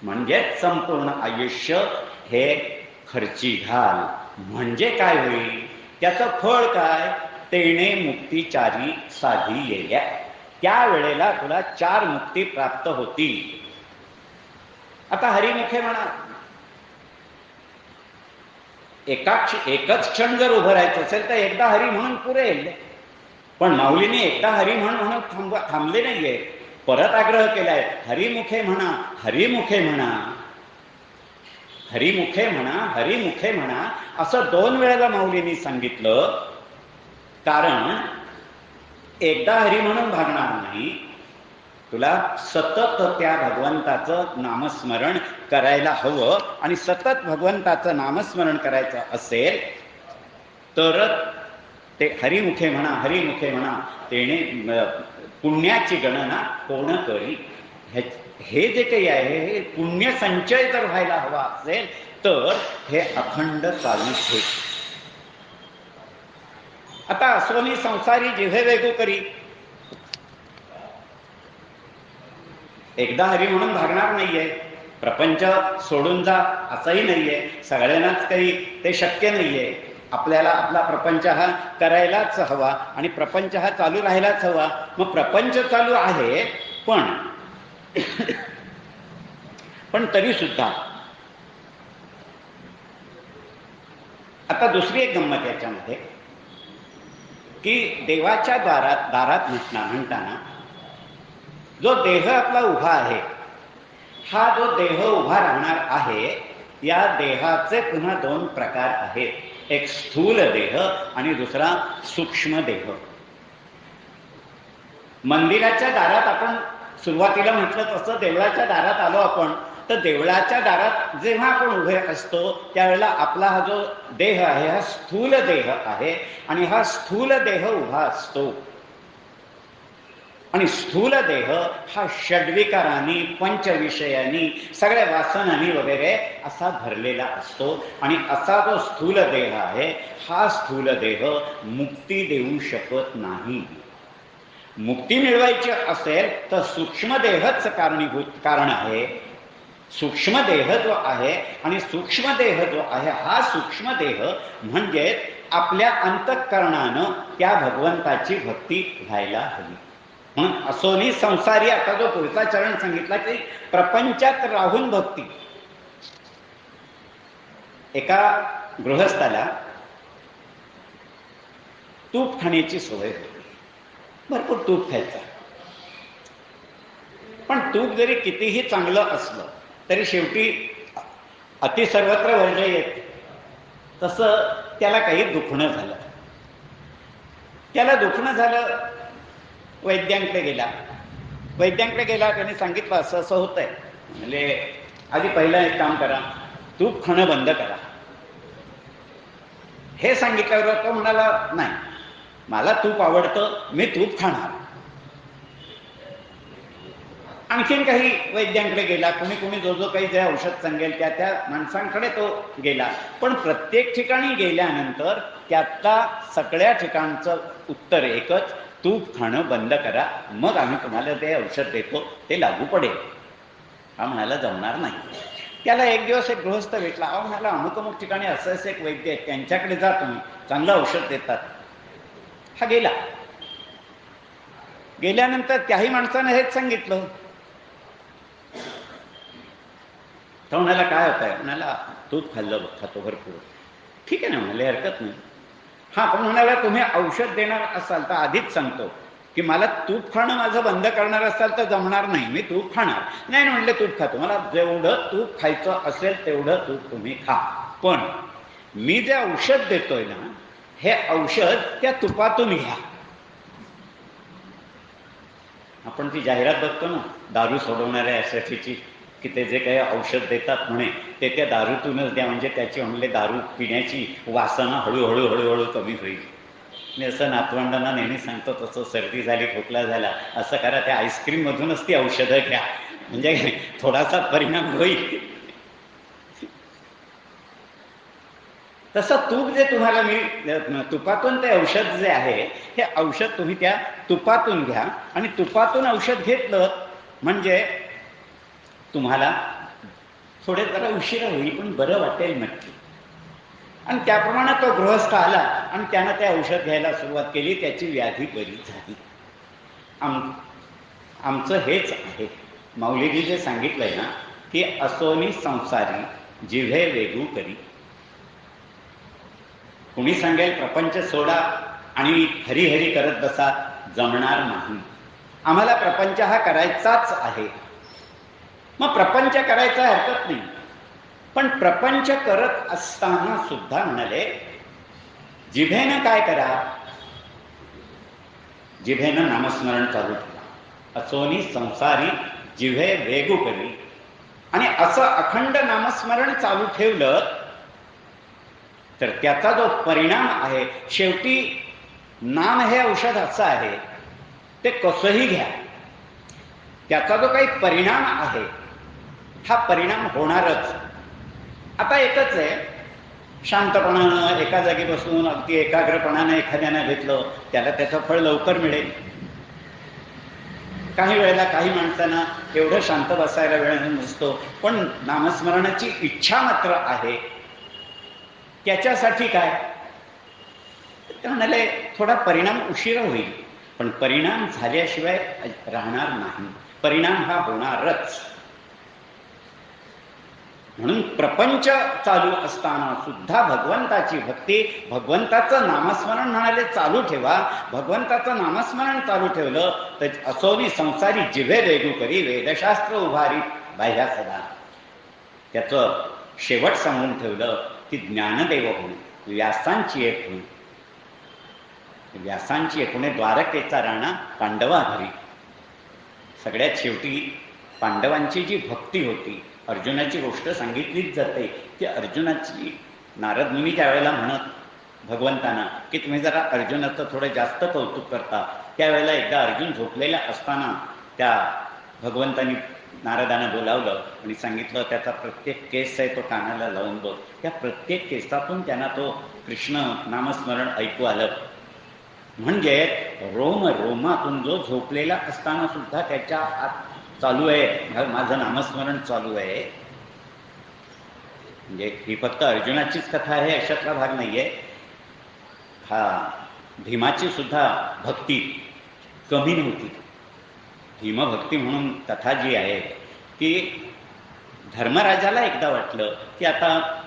म्हणजे संपूर्ण आयुष्य हे खर्ची घाल. म्हणजे काय होईल, त्याचं फळ काय, तेणे मुक्तीचारी साधी येल्या, त्यावेळेला तुला 4 मुक्ती प्राप्त होतील. आता हरिमुखे म्हणा, एकच क्षण जर उभं राहायचं असेल तर एकदा हरी म्हणून पुरेल. पण माऊलीने एकदा हरी म्हणून थांबले नाहीये, परत आग्रह केलाय, हरिमुखे म्हणा, हरिमुखे म्हणा, हरिमुखे म्हणा, हरिमुखे म्हणा असं 2 वेळेला माऊलींनी सांगितलं. कारण एकदा हरी म्हणून भागणार नाही, तुला सतत त्या भगवंताचं नामस्मरण करायला हवं. आणि सतत भगवंताचं नामस्मरण करायचं असेल तर ते हरिमुखे म्हणा, हरिमुखे म्हणा, तेने पुण्याची गणना कोण करी. हे जे काही आहे हे पुण्य संचय जर व्हायला हवा असेल तर हे अखंड चालूच होईल. आता अस्वनी संसारी जिव्हे वेगू करी, एकदा हरी म्हणून भागणार नाहीये, प्रपंच सोडून जा असंही नाहीये, सगळ्यांनाच काही ते शक्य नाहीये. आपल्याला आपला प्रपंच हा करायलाच हवा आणि प्रपंच हा चालू राहायलाच हवा. मग प्रपंच चालू आहे पण तरी सुद्धा आता दुसरी एक गंमत याच्यामध्ये की देवाच्या दारात म्हणताना जो देह आपला उभा आहे, हा जो देह उभा राहणार आहे, या देहाचे पुन्हा 2 प्रकार आहेत, एक स्थूल देह आणि दुसरा सूक्ष्म देह. मंदिराच्या दारात आपण सुरुवातीला म्हटलं तसं देवळाच्या दारात आलो आपण, तर देवळाच्या दारात जेव्हा आपण उभे असतो त्यावेळेला आपला हा जो देह आहे हा स्थूल देह आहे आणि हा स्थूल देह उभा असतो. आणि स्थूल देह हा षड्विकारांनी, पंचविषयांनी, सगळ्या वासनांनी वगैरे असा भरलेला असतो. आणि असा जो स्थूल देह आहे हा स्थूल देह मुक्ती देऊ शकत नाही. मुक्ती मिळवायची असेल तर सूक्ष्म देहच कारण आहे. सूक्ष्म देह जो आहे आणि सूक्ष्म देह जो आहे हा सूक्ष्म देह म्हणजे आपल्या अंतःकरणानं त्या भगवंताची भक्ती व्हायला हवी. म्हणून असोनी संसारी, आता जो पुढचा चरण सांगितला की प्रपंचात राहून भक्ती. एका गृहस्थाला तूप खाण्याची सवय होती, भरपूर तूप खायचा. पण तूप जरी कितीही चांगलं असलं तरी शेवटी अति सर्वत्र वर्ज्य येते. तसं त्याला काही दुखणं झालं. त्याला दुखणं झालं, वैद्यांकडे गेला. त्याने सांगितलं असं असं होतंय. म्हणजे आधी पहिलं एक काम करा, तूप खाणं बंद करा. हे सांगितल्यावर तो म्हणाला नाही, मला तूप आवडतं, मी तूप खाणार. आणखीन काही वैद्यांकडे गेला, कोणी जो काही जे औषध सांगेल त्या माणसांकडे तो गेला. पण प्रत्येक ठिकाणी गेल्यानंतर त्यातला सगळ्या ठिकाणचं उत्तर एकच, तूप खाणं बंद करा, मग आम्ही तुम्हाला ते औषध देतो, ते लागू पडेल. हा म्हणाला जमणार नाही. त्याला एक दिवस एक गृहस्थ भेटला. अहो म्हणाला अमुक अमुक ठिकाणी असं असं एक वैद्य आहे, त्यांच्याकडे जा तुम्ही, चांगलं औषध देतात. हा गेला. गेल्यानंतर त्याही माणसानं हेच सांगितलं. तर म्हणाला काय होत आहे? म्हणाला तूप खातो भरपूर. ठीक आहे ना म्हणाले, हरकत नाही. हा पण म्हणाला तुम्ही औषध देणार असाल तर आधीच सांगतो की मला तूप खाणं माझं बंद करणार असाल तर जमणार नाही, मी तूप खाणार नाही. म्हणले तूप खातो, मला जेवढं तूप खायचं असेल तेवढं तूप तुम्ही खा, पण मी जे औषध देतोय ना, हे औषध त्या तुपातून घ्या. आपण ती जाहिरात बघतो ना दारू सोडवणाऱ्या एसएफईची, की ते जे काही औषध देतात म्हणे ते त्या दारूतूनच द्या, म्हणजे त्याची म्हणले दारू पिण्याची वासना हळूहळू हळूहळू कमी होईल. मी असं नातवंडांना नेहमी सांगतो, तसं सर्दी झाली, खोकला झाला, असं करा, त्या आईस्क्रीम मधूनच ती औषधं घ्या, म्हणजे थोडासा परिणाम होईल. तसं तूप जे तुम्हाला मी तुपातून ते औषध जे आहे, हे औषध तुम्ही त्या तुपातून घ्या, आणि तुपातून औषध घेतलं म्हणजे तुम्हाला थोडे जरा उशिरा होईल पण बरं वाटेल नक्की. आणि त्याप्रमाणे तो गृहस्थ आला आणि त्यानं ते औषध घ्यायला सुरुवात केली, त्याची व्याधी बरी झाली. आमचं हेच आहे. माऊलीजी जे सांगितलंय ना की असोनी संसारी जिव्हे वेगू करी. कुणी सांगेल प्रपंच सोडा आणि हरिहरी करत बसा, जमणार नाही. आम्हाला प्रपंच हा करायचाच आहे. मग प्रपंच करायचा हरकत नाही, पण प्रपंच करत असताना सुद्धा म्हणाले जिभेनं काय करा, जिभेनं नामस्मरण चालू ठेवा. असोनी संसारी जिव्हे वेगू करी. आणि असं अखंड नामस्मरण चालू ठेवलं तर त्याचा जो परिणाम आहे, शेवटी नाम हे औषध असं आहे, ते कसंही घ्या, त्याचा जो काही परिणाम आहे हा परिणाम होणारच. आता एकच आहे, शांतपणानं एका जागी बसून अगदी एकाग्रपणानं एखाद्यानं घेतलं त्याला त्याचं फळ लवकर मिळेल. काही वेळेला काही माणसांना एवढं शांत बसायला वेळ नसतो, पण नामस्मरणाची इच्छा मात्र आहे. त्याच्यासाठी काय ते म्हणाले, थोडा परिणाम उशिरा होईल पण परिणाम झाल्याशिवाय राहणार नाही, परिणाम हा होणारच. म्हणून प्रपंच चालू असताना सुद्धा भगवंताची भक्ती, भगवंताचं नामस्मरण म्हणाले चालू ठेवा. भगवंताचं नामस्मरण चालू ठेवलं तर असोनी संसारी जिव्हे वेगू करी, वेदशास्त्र उभारी बाह्या सदा. त्याचं शेवट सांगून ठेवलं की ज्ञानदेव होणे, व्यासांची एक होणे. व्यासांची एक होणे, द्वारकेचा राणा पांडवा घरी. सगळ्यात शेवटी पांडवांची जी भक्ती होती, अर्जुनाची गोष्ट सांगितलीच जाते की अर्जुनाची नारद मुनी त्यावेळेला म्हणत भगवंतांना की तुम्ही जरा अर्जुनाचं थोडं जास्त कौतुक करता. त्यावेळेला एकदा अर्जुन झोपलेला असताना त्या भगवंतांनी नारदांना बोलावलं आणि सांगितलं त्याचा प्रत्येक केस आहे तो कानाला लावून बघ. त्या प्रत्येक केसातून त्यांना तो कृष्ण नामस्मरण ऐकू आलं. म्हणजे रोम रोमातून जो झोपलेला असताना सुद्धा त्याच्या आत चालू आहे, माझं नामस्मरण चालू आहे. म्हणजे ही फक्त अर्जुनाचीच कथा आहे अशातला भाग नाहीये. हा भीमाची सुद्धा भक्ती कमी नव्हती. भीमभक्ती म्हणून कथा जी आहे की धर्मराजाला एकदा वाटलं की आता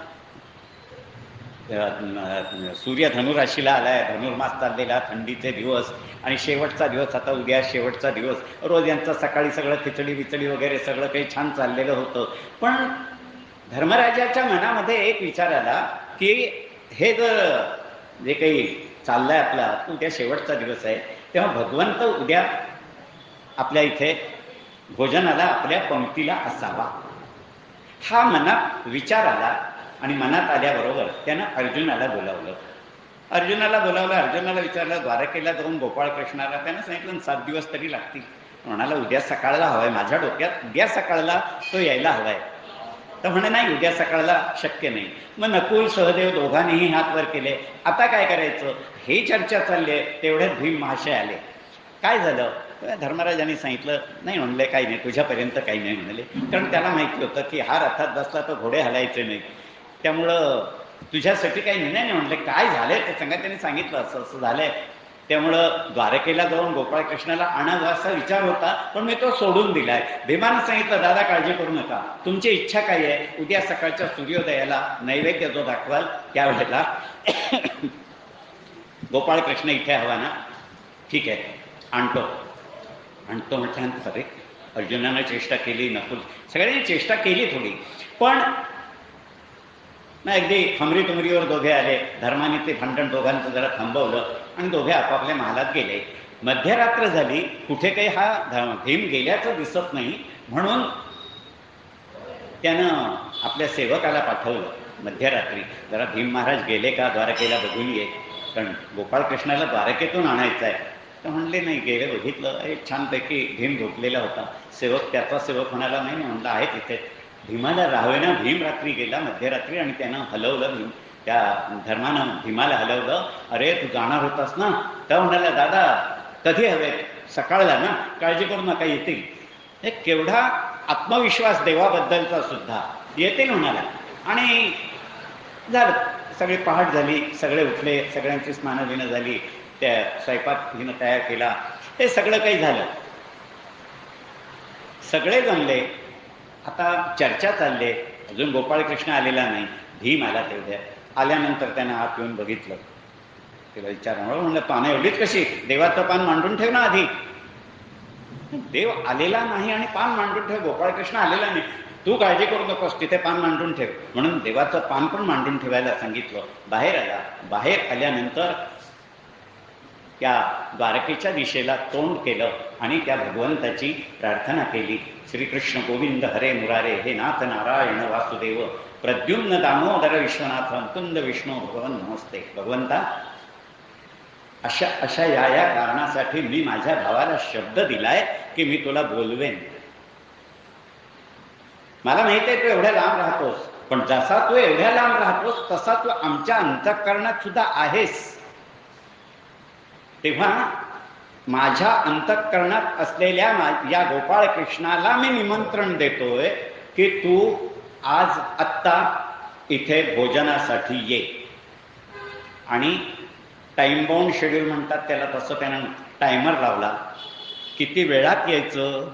सूर्य धनुराशीला आलाय, धनुर्मास चाललेला, थंडीचे दिवस आणि शेवटचा दिवस, आता उद्या शेवटचा दिवस. रोज यांचं सकाळी सगळं खिचडी विचडी वगैरे सगळं काही छान चाललेलं होतं. पण धर्मराजाच्या मनामध्ये एक विचार आला की हे जर जे काही चाललंय आपला, उद्या शेवटचा दिवस आहे, तेव्हा भगवंत उद्या आपल्या इथे भोजनाला आपल्या पंक्तीला असावा. हा मनात विचार आला आणि मनात आल्याबरोबर त्यानं अर्जुनाला बोलावलं. अर्जुनाला विचारलं, द्वारकेला जाऊन गोपाळकृष्णाला त्यानं सांगितलं 7 दिवस तरी लागतील. म्हणाला उद्या सकाळला हवाय, माझ्या डोक्यात उद्या सकाळला तो यायला हवाय. तर म्हणे नाही, उद्या सकाळला शक्य नाही. मग नकुल सहदेव दोघांनीही हात वर केले. आता काय करायचं हे चर्चा चालली आहे. तेवढ्यात भीम महाशय आले काय झालं? धर्मराजांनी सांगितलं, नाही म्हणले, काही नाही, तुझ्यापर्यंत काही नाही म्हणाले. कारण त्याला माहिती होतं की हा रथात बसला तर घोडे हलायचे नाही, त्यामुळं तुझ्यासाठी काही नाही म्हणले. काय झालंय ते सांगा. त्यांनी सांगितलं असं असं झालंय. त्यामुळं द्वारकेला जाऊन गोपाळकृष्णाला आणावं असा विचार होता, पण मी तो सोडून दिलाय. भीमानं सांगितलं, दादा काळजी करू नका, तुमची इच्छा काय आहे? उद्या सकाळच्या सूर्योदयाला नैवेद्य जो दाखवाल त्यावेळेला गोपाळकृष्ण इथे हवा ना? ठीक आहे, आणतो. म्हटल्यानंतर अरे, अर्जुनानं चेष्टा केली, नकुल सगळ्यांनी चेष्टा केली थोडी, पण अगदी खमरी तुमरीवर दोघे आले. धर्माने ते भांडण दोघांचं जरा थांबवलं आणि दोघे आपापल्या महालात गेले. मध्यरात्र झाली, कुठे काही हा भीम गेल्याचं दिसत नाही, म्हणून त्यानं आपल्या सेवकाला पाठवलं मध्यरात्री, जरा भीम महाराज गेले का द्वारकेला बघून ये, कारण गोपाळकृष्णाला द्वारकेतून आणायचं आहे. तर म्हणले नाही, गेले, बघितलं, एक छानपैकी भीम झोपलेला होता. सेवक त्याचा सेवक म्हणाला, नाही म्हणलं आहे तिथे. भीमाला राहावेना. भीम रात्री गेला मध्यरात्री आणि त्यानं हलवलं, भीम त्या धर्मानं भीमाला हलवलं. अरे तू जाणार होतास ना? तर म्हणाला, दादा कधी हवे? सकाळला ना, काळजी करू नका, येतील. एक केवढा आत्मविश्वास देवाबद्दलचा सुद्धा, येतील म्हणाला. आणि झालं, सगळी पहाट झाली, सगळे उठले, सगळ्यांची स्नानविनं झाली, त्या स्वयंपाक हिनं तयार केला, हे सगळं काही झालं, सगळे जमले. आता चर्चा चालले, अजून गोपाळकृष्ण आलेला नाही. भीम आला. तेवढ्या आल्यानंतर त्यानं आत येऊन बघितलं. तिला विचारलं, म्हणलं पानं एवढीच कशी? देवाचं पान मांडून ठेव ना आधी. देव आलेला नाही आणि पान मांडून ठेव? गोपाळकृष्ण आलेला नाही, तू काळजी करू नकोस, तिथे पान मांडून ठेव. म्हणून देवाचं पान पण मांडून ठेवायला सांगितलं. बाहेर आला. बाहेर आल्यानंतर त्या द्वारकेच्या दिशेला तोंड केलं आणि त्या भगवंताची प्रार्थना केली. श्रीकृष्ण गोविंद हरे मुरारे, हे नाथ नारायण वासुदेव, प्रद्युम्न दामोदर विश्वनाथ, मुकुंद विष्णू भगवन नमस्ते. भगवंता, अशा या कारणासाठी मी माझ्या भावाला शब्द दिलाय की मी तुला बोलवेन. मला माहिती आहे तू एवढ्या लांब राहतोस, पण जसा तू एवढ्या लांब राहतोस तसा तू आमच्या अंतःकरणात सुद्धा आहेस. तेव्हा माझ्या अंतःकरणात असलेल्या या गोपाळकृष्णाला मी निमंत्रण देतोय की तू आज आत्ता इथे भोजनासाठी ये. आणि टाइम बाउंड शेड्यूल म्हणतात त्याला, तसं त्यानं टायमर लावला. किती वेळात यायचं?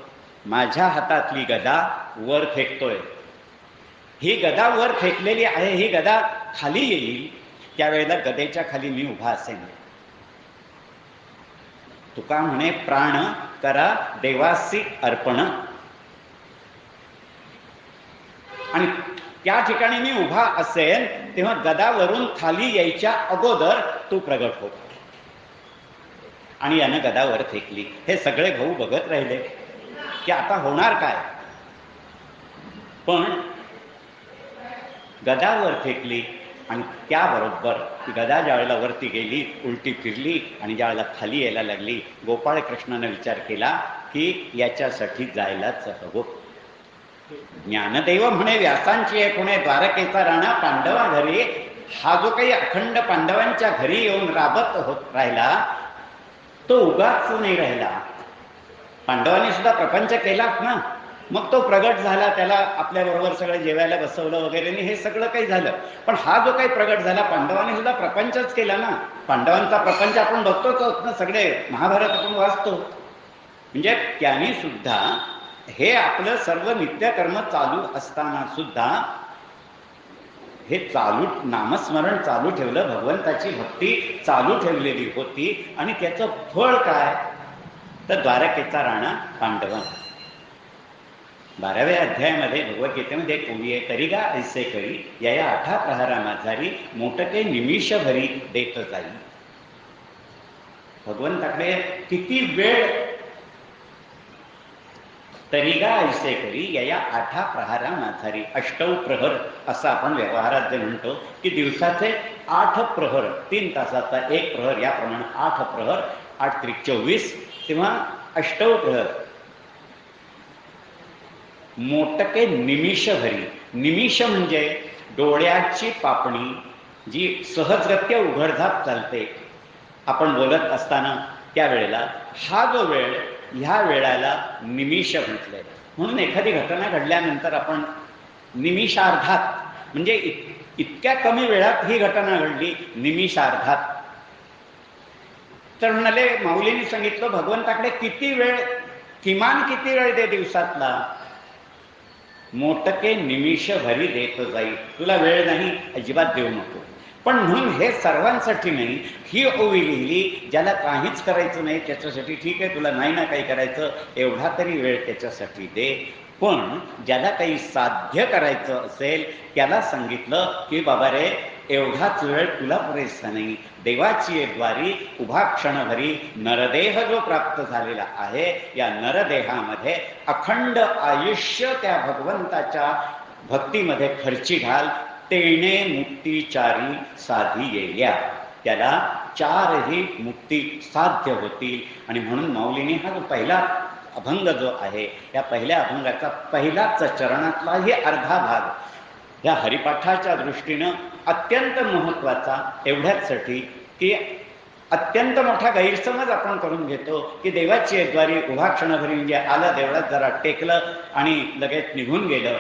माझ्या हातातली गदा वर फेकतोय. ही गदा वर फेकलेली आहे, ही गदा खाली येईल त्यावेळेला गदेच्या खाली मी उभा असेन. तुका म्हणे, प्राण करा देवासी अर्पण. आणि त्या ठिकाणी मी उभा असेन तेव्हा गदावरून खाली यायच्या अगोदर तू प्रगट हो. आणि यानं गदावर फेकली. हे सगळे भाऊ बघत राहिले की आता होणार काय. पण गदावर फेकली आणि त्याबरोबर गदा ज्यावेळेला वरती गेली, उलटी फिरली आणि ज्यावेळेला खाली यायला लागली, गोपाळकृष्णानं विचार केला की याच्यासाठी जायलाच हवं. ज्ञानदेव म्हणे, व्यासांची एक म्हणे, द्वारकेचा राणा पांडवा घरी. हा जो काही अखंड पांडवांच्या घरी येऊन राबत होत राहिला तो उगाच नाही राहिला. पांडवांनी सुद्धा प्रपंच केलाच ना. मग तो प्रगट झाला, त्याला आपल्याबरोबर सगळं जेवायला बसवलं वगैरे, हे सगळं काही झालं. पण हा जो काही प्रगट झाला, पांडवांनी सुद्धा प्रपंचच केला ना. पांडवांचा प्रपंच आपण बघतोच आहोत ना, सगळे महाभारत आपण वाचतो. म्हणजे त्यांनी सुद्धा हे आपलं सर्व नित्यकर्म चालू असताना सुद्धा हे चालू नामस्मरण चालू ठेवलं, भगवंताची भक्ती चालू ठेवलेली होती. आणि त्याचं फळ काय? तर द्वारकेचा राणा पांडवा. 12व्या अध्यायामध्ये भगवद्गीतेमध्ये एक ओवी आहे, तरी गा ऐसे करी या 8 प्रहारा माझारी, मोठके निमिष भरी देत जाई. भगवंताकडे किती वेळ, तरी गा ऐसे करी या 8 प्रहारा माझारी. 8 प्रहर असं आपण व्यवहारात जे म्हणतो की दिवसाचे 8 प्रहर, 3 तासाचा 1 प्रहर, याप्रमाणे 8 प्रहर, 8 त्रिक 24, तेव्हा 8 प्रहर. मोटके निमिष भरी. निमिष म्हणजे डोळ्याची पापणी जी सहजगत्य उघडझाप चालते. आपण बोलत असताना त्यावेळेला हा जो वेळ, ह्या वेळाला निमिष म्हटलंय. म्हणून एखादी घटना घडल्यानंतर आपण निमिषार्धात, म्हणजे इतक्या कमी वेळात ही घटना घडली, निमिषार्धात. तर म्हणाले, माऊलींनी सांगितलं भगवंताकडे किती वेळ, किमान किती वेळ दे दिवसातला. मोटके निमिष भरी देत जाईल. तुला वेळ नाही, अजिबात देऊ नको. पण म्हणून हे सर्वांसाठी नाही. ही ओवी लिहिली, ज्याला काहीच करायचं नाही त्याच्यासाठी ठीक आहे, तुला नाही ना काही करायचं, एवढा तरी वेळ त्याच्यासाठी दे. पण ज्याला काही साध्य करायचं असेल त्याला सांगितलं की बाबा रे, एवढाच वेळ तुला पुरेसा नाही. देवाची द्वारी उभा क्षणभरी नरदेह जो प्राप्त झालेला आहे, या नरदेहामध्ये अखंड आयुष्य त्या भगवंताच्या भक्तीमध्ये खर्ची घाल. तेणे मुक्तीचारी साधी येल्या. त्याला चारही मुक्ती साध्य होतील. आणि म्हणून माऊलीने हा जो पहिला अभंग जो आहे, या पहिल्या अभंगाचा पहिलाच चरणातलाही अर्धा भाग या हरिपाठाच्या दृष्टीनं अत्यंत महत्त्वाचा, एवढ्याचसाठी की अत्यंत मोठा गैरसमज आपण करून घेतो की देवाची द्वारी उभा क्षणभरी म्हणजे आलं देवळात, जरा टेकलं आणि लगेच निघून गेलं.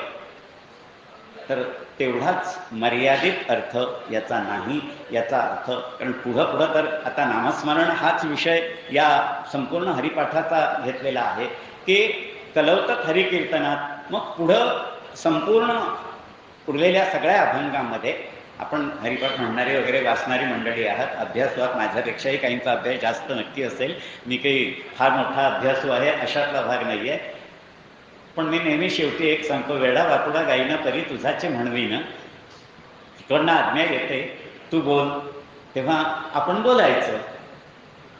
तर तेवढाच मर्यादित अर्थ याचा नाही. याचा अर्थ, कारण पुढं पुढं तर आता नामस्मरण हाच विषय या संपूर्ण हरिपाठाचा घेतलेला आहे की कलवतक हरिकीर्तनात, मग पुढं संपूर्ण उरलेल्या सगळ्या अभंगामध्ये आपण हरिपाठ म्हणणारे वगैरे वाचणारी मंडळी आहात, अभ्यासवात माझ्यापेक्षाही काहींचा अभ्यास जास्त नक्की असेल. मी काही फार मोठा अभ्यासू आहे अशातला भाग नाही आहे. पण मी नेहमी शेवटी एक सांगतो, वेडा वाकुडा गाईना परी तुझाचे म्हणवीन. तिकडनं आज्ञा येते तू बोल, तेव्हा आपण बोलायचं.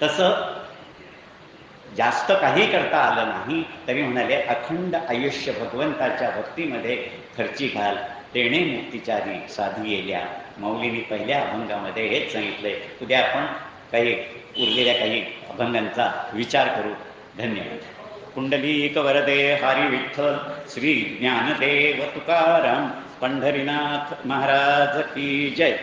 तसं जास्त काही करता आलं नाही तरी म्हणाले, अखंड आयुष्य भगवंताच्या भक्तीमध्ये खर्ची घाल. तेणे मुक्तिचारी साधी येल्या. माऊलींनी पहिल्या अभंगामध्ये हेच सांगितलंय. उद्या आपण काही उरलेल्या काही अभंगांचा विचार करू. धन्यवाद. पुंडलीक वरदे हरी विठ्ठल श्री ज्ञानदेव तुकाराम पंढरीनाथ महाराज की जय.